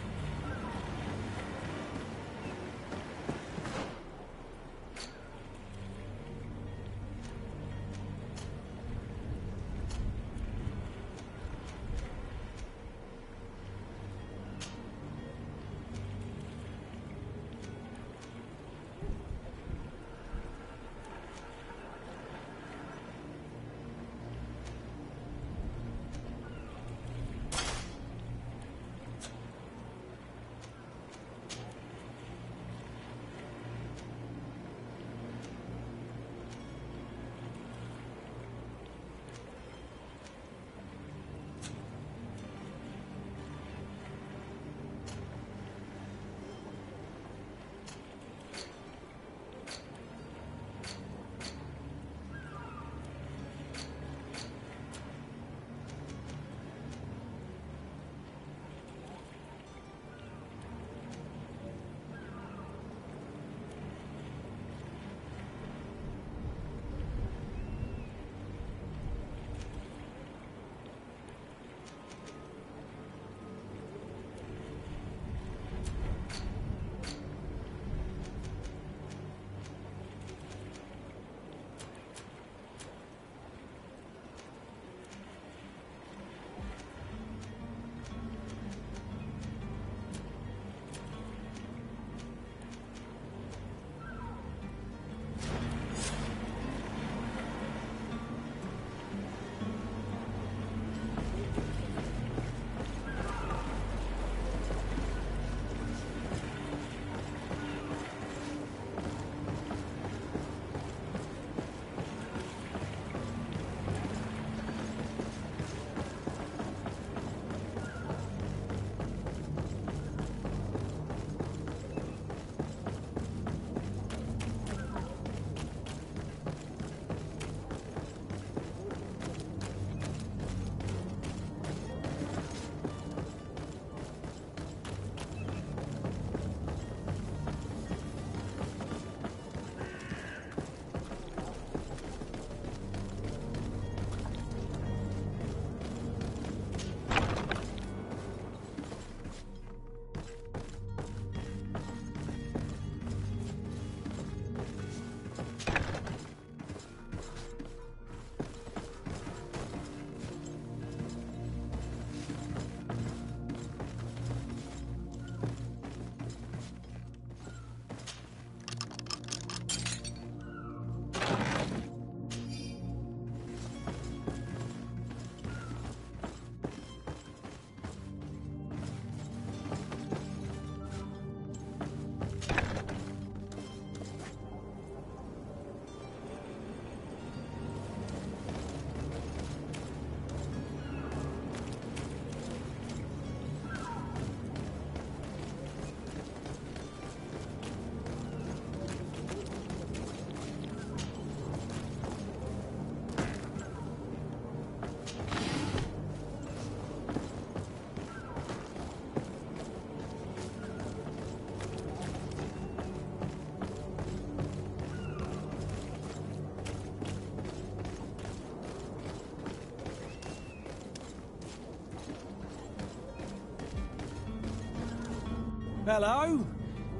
Hello?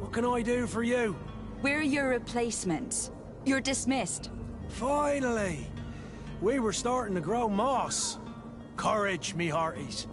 What can I do for you? We're your replacements. You're dismissed. Finally! We were starting to grow moss. Courage, me hearties.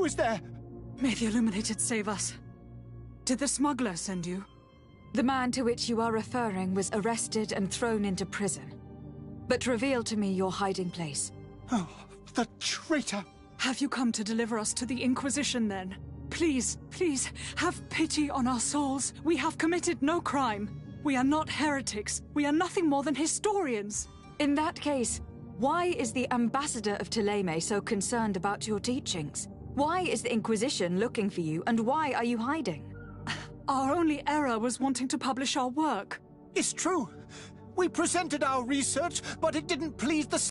is there? May the Illuminated save us. Did the smuggler send you? The man to which you are referring was arrested and thrown into prison. But reveal to me your hiding place. Oh, the traitor! Have you come to deliver us to the Inquisition, then? Please, please, have pity on our souls. We have committed no crime. We are not heretics. We are nothing more than historians. In that case, why is the ambassador of Thélème so concerned about your teachings? Why is the Inquisition looking for you, and why are you hiding? Our only error was wanting to publish our work. It's true. We presented our research, but it didn't please the...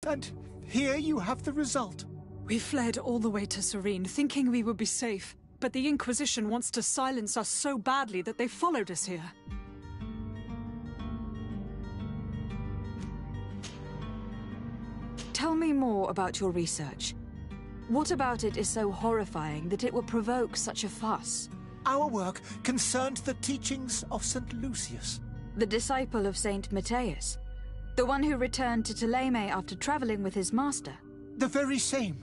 And here you have the result. We fled all the way to Serene, thinking we would be safe. But the Inquisition wants to silence us so badly that they followed us here. Tell me more about your research. What about it is so horrifying that it will provoke such a fuss? Our work concerned the teachings of St. Lucius. The disciple of St. Matthias. The one who returned to Thélème after traveling with his master. The very same.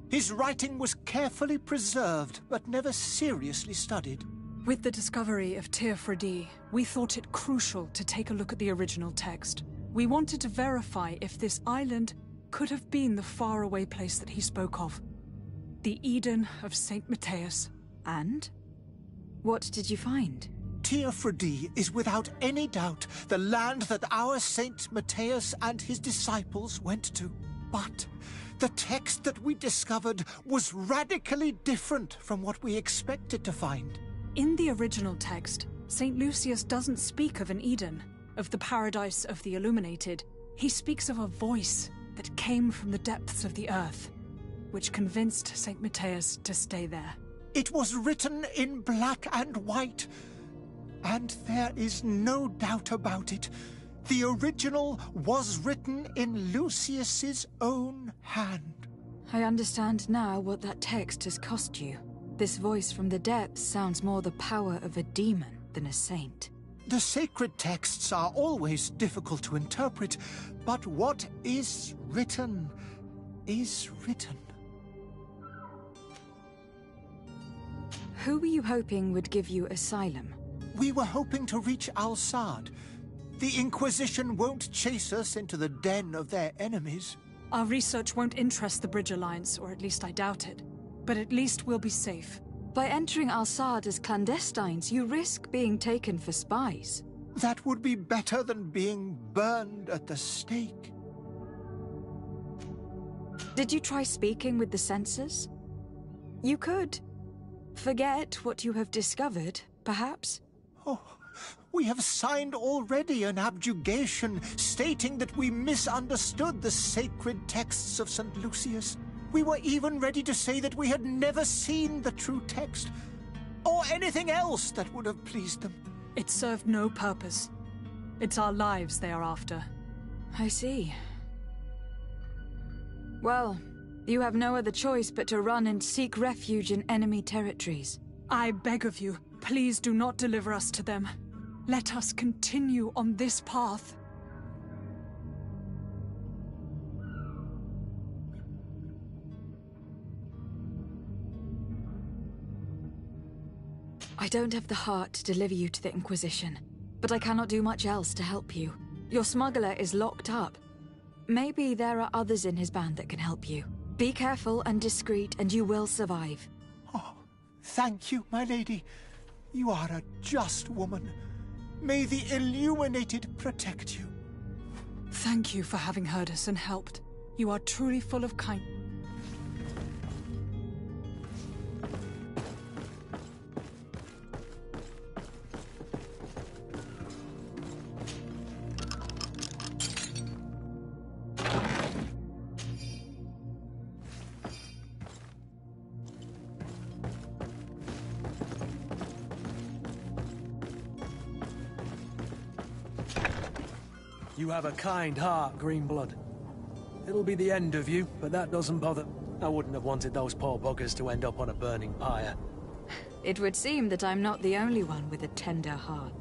His writing was carefully preserved, but never seriously studied. With the discovery of Teofredi, we thought it crucial to take a look at the original text. We wanted to verify if this island could have been the faraway place that he spoke of. The Eden of St. Matthias. And? What did you find? Teofredi is without any doubt the land that our St. Matthias and his disciples went to. But the text that we discovered was radically different from what we expected to find. In the original text, St. Lucius doesn't speak of an Eden, of the paradise of the Illuminated. He speaks of a voice that came from the depths of the earth, which convinced St. Matthias to stay there. It was written in black and white, and there is no doubt about it. The original was written in Lucius's own hand. I understand now what that text has cost you. This voice from the depths sounds more the power of a demon than a saint. The sacred texts are always difficult to interpret, but what is written is written. Who were you hoping would give you asylum? We were hoping to reach Al-Sad. The Inquisition won't chase us into the den of their enemies. Our research won't interest the Bridge Alliance, or at least I doubt it. But at least we'll be safe. By entering Al-Sad as clandestines, you risk being taken for spies. That would be better than being burned at the stake. Did you try speaking with the censors? You could. Forget what you have discovered, perhaps. Oh, we have signed already an abjugation stating that we misunderstood the sacred texts of St. Lucius. We were even ready to say that we had never seen the true text, or anything else that would have pleased them. It served no purpose. It's our lives they are after. I see. Well, you have no other choice but to run and seek refuge in enemy territories. I beg of you, please do not deliver us to them. Let us continue on this path. I don't have the heart to deliver you to the Inquisition, but I cannot do much else to help you. Your smuggler is locked up. Maybe there are others in his band that can help you. Be careful and discreet, and you will survive. Oh, thank you, my lady. You are a just woman. May the Illuminated protect you. Thank you for having heard us and helped. You are truly full of kindness. You have a kind heart, Greenblood. It'll be the end of you, but that doesn't bother. I wouldn't have wanted those poor buggers to end up on a burning pyre. It would seem that I'm not the only one with a tender heart.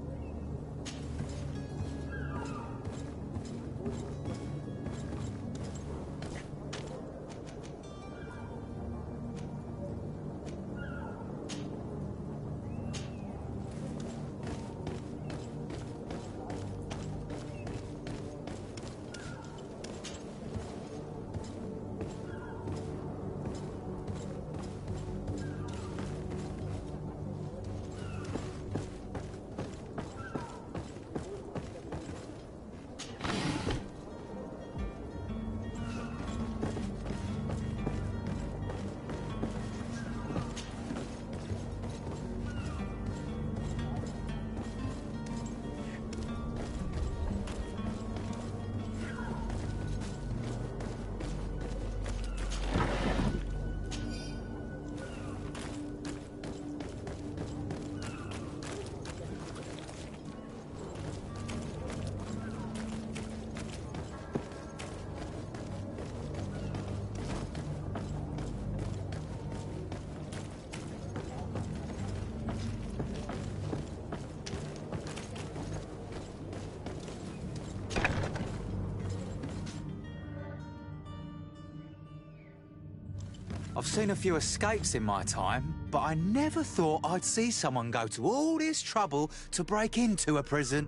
I've seen a few escapes in my time, but I never thought I'd see someone go to all this trouble to break into a prison.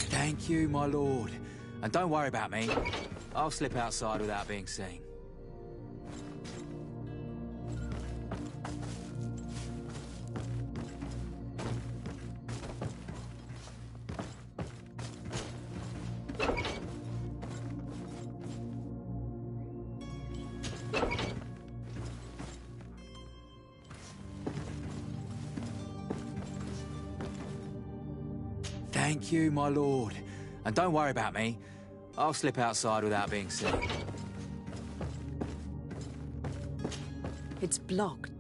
Thank you, my lord. And don't worry about me. I'll slip outside without being seen. Thank you, my lord. And don't worry about me. I'll slip outside without being seen. It's blocked.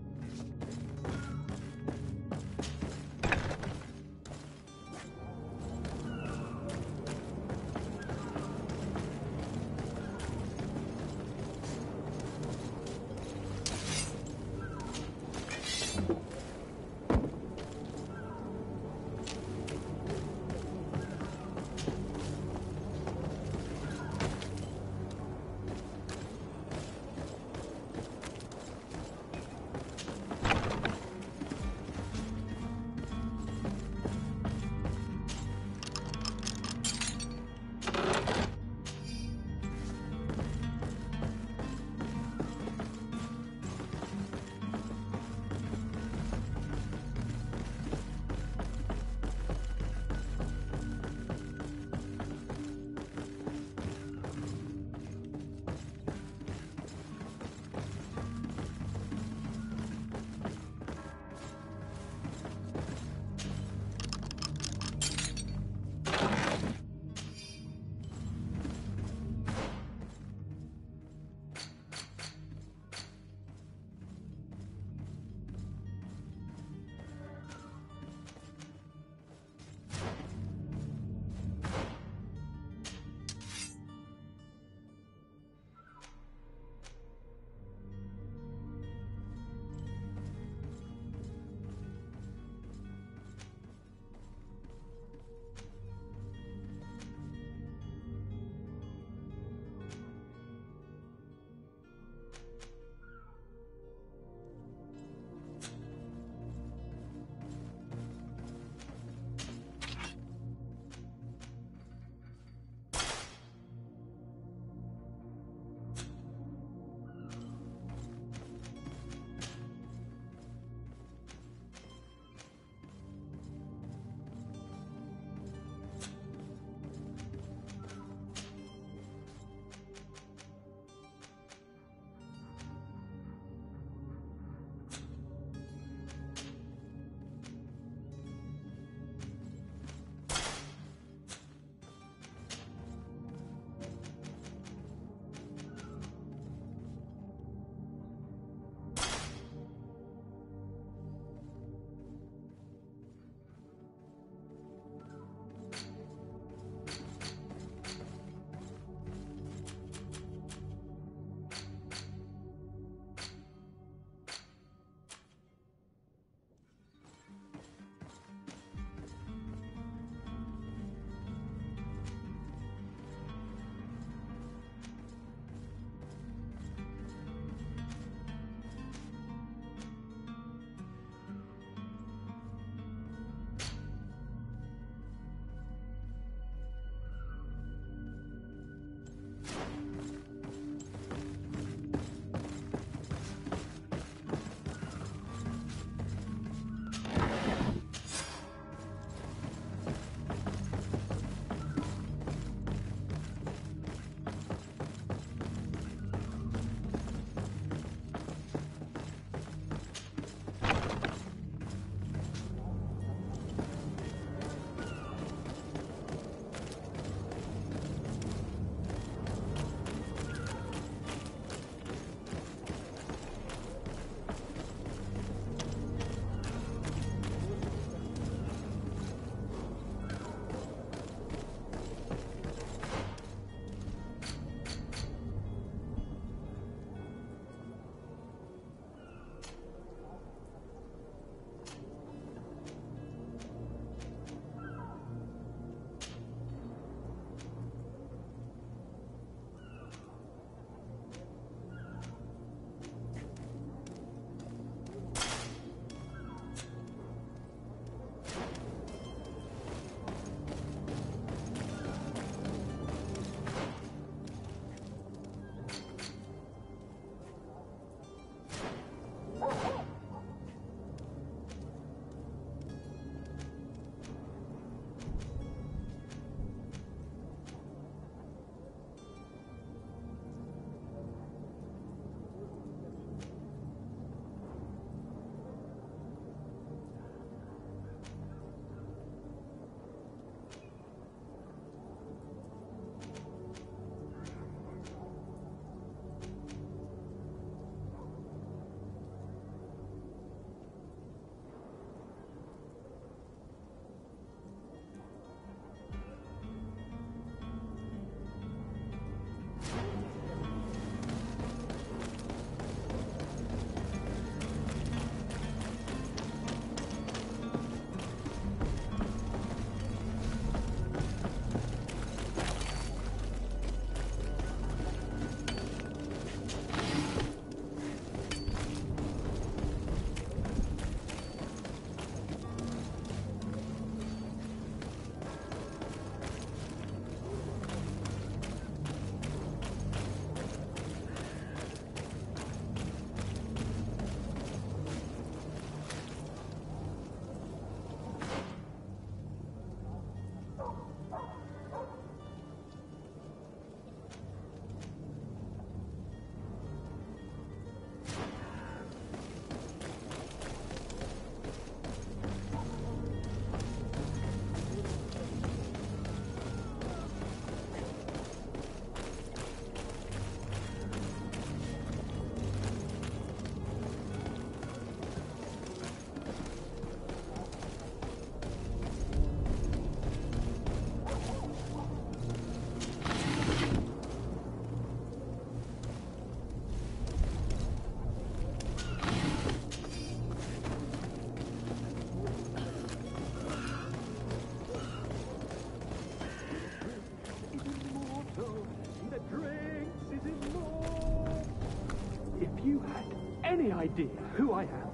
you had any idea who I am...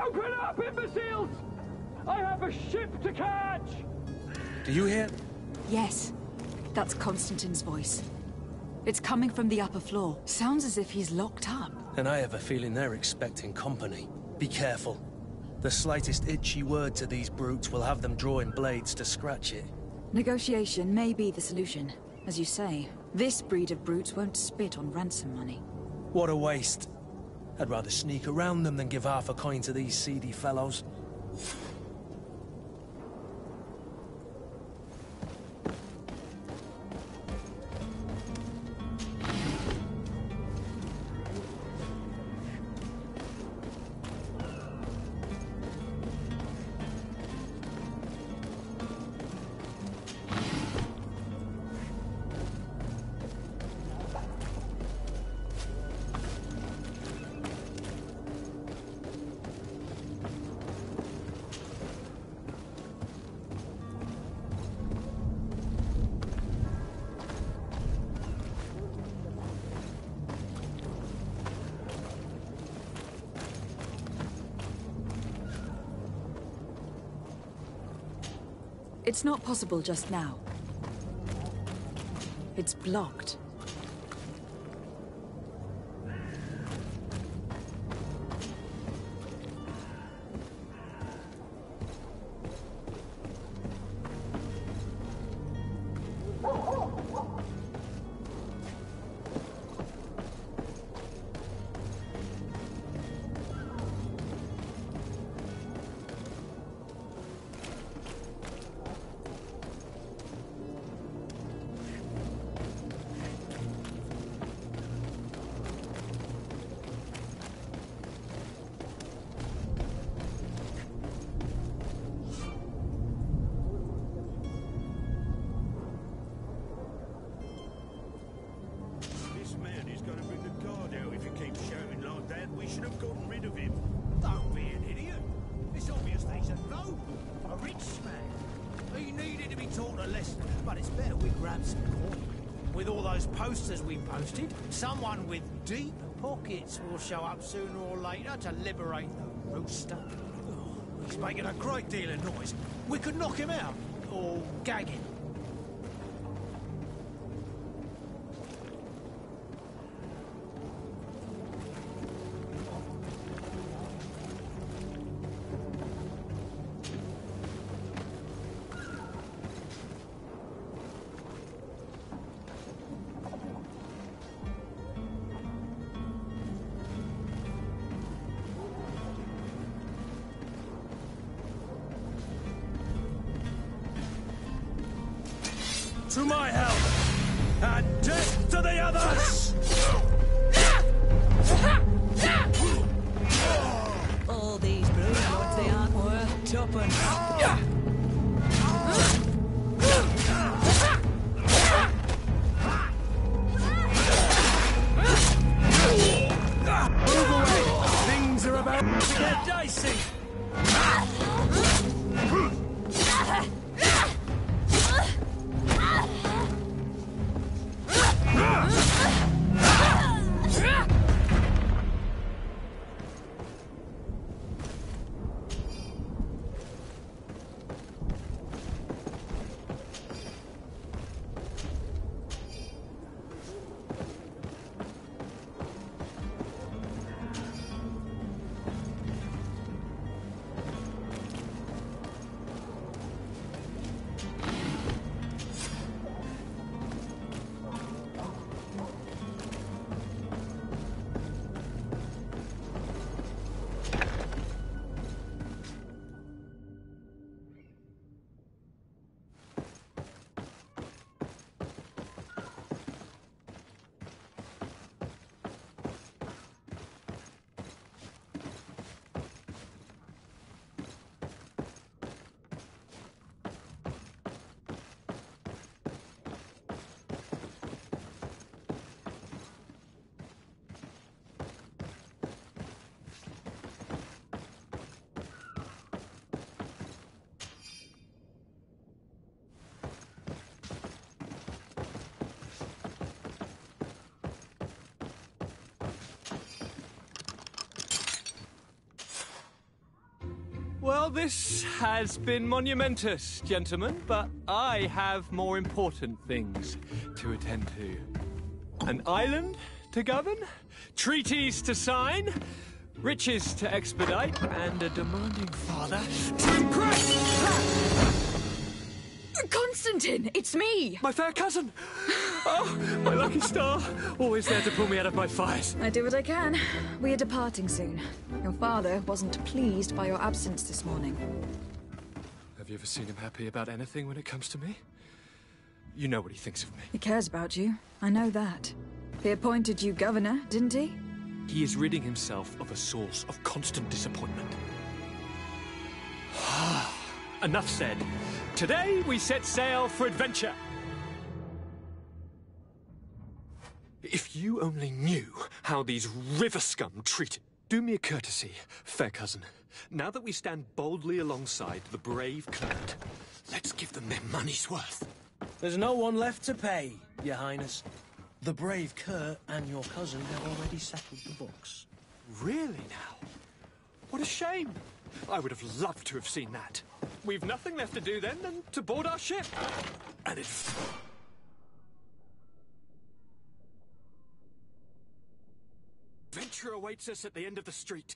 Open up, imbeciles! I have a ship to catch! Do you hear? Yes. That's Constantine's voice. It's coming from the upper floor. Sounds as if he's locked up. And I have a feeling they're expecting company. Be careful. The slightest itchy word to these brutes will have them drawing blades to scratch it. Negotiation may be the solution. As you say, this breed of brutes won't spit on ransom money. What a waste. I'd rather sneak around them than give half a coin to these seedy fellows. It's not possible just now. It's blocked. Posters we posted, someone with deep pockets will show up sooner or later to liberate the rooster. Oh, he's making a great deal of noise. We could knock him out, or gag him. To my help! And death to the others! All these broodlords, they aren't worth tuppence. Move away! Things are about to get dicey! Well, this has been monumentous, gentlemen, but I have more important things to attend to. An island to govern, treaties to sign, riches to expedite, and a demanding father to impress! Constantine, it's me! My fair cousin! Oh, my lucky star. Always there to pull me out of my fires. I do what I can. We are departing soon. Your father wasn't pleased by your absence this morning. Have you ever seen him happy about anything when it comes to me? You know what he thinks of me. He cares about you. I know that. He appointed you governor, didn't he? He is ridding himself of a source of constant disappointment. Enough said. Today we set sail for adventure. If you only knew how these river scum treated... Do me a courtesy, fair cousin. Now that we stand boldly alongside the brave Kurt, let's give them their money's worth. There's no one left to pay, Your Highness. The brave Kurt and your cousin have already settled the books. Really now? What a shame. I would have loved to have seen that. We've nothing left to do then than to board our ship. And it's... Adventure awaits us at the end of the street.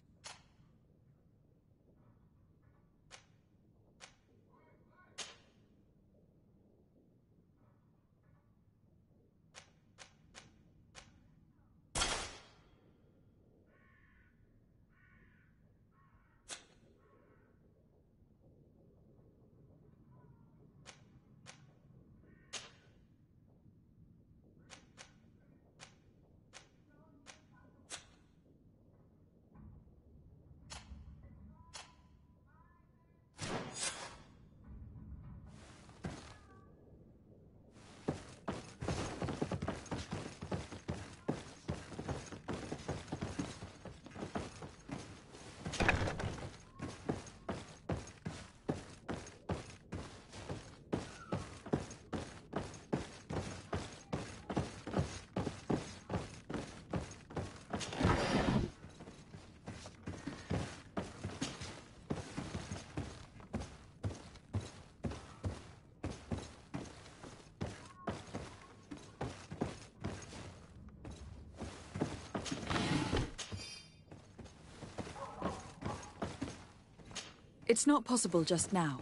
It's not possible just now.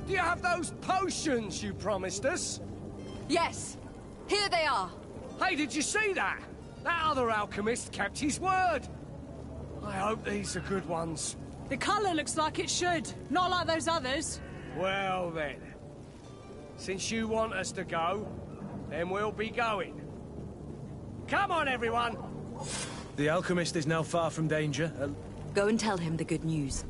Do you have those potions you promised us? Yes. Here they are. Hey, did you see that? That other alchemist kept his word. I hope these are good ones. The colour looks like it should, not like those others. Well then, since you want us to go, then we'll be going. Come on, everyone! The alchemist is now far from danger. Go and tell him the good news.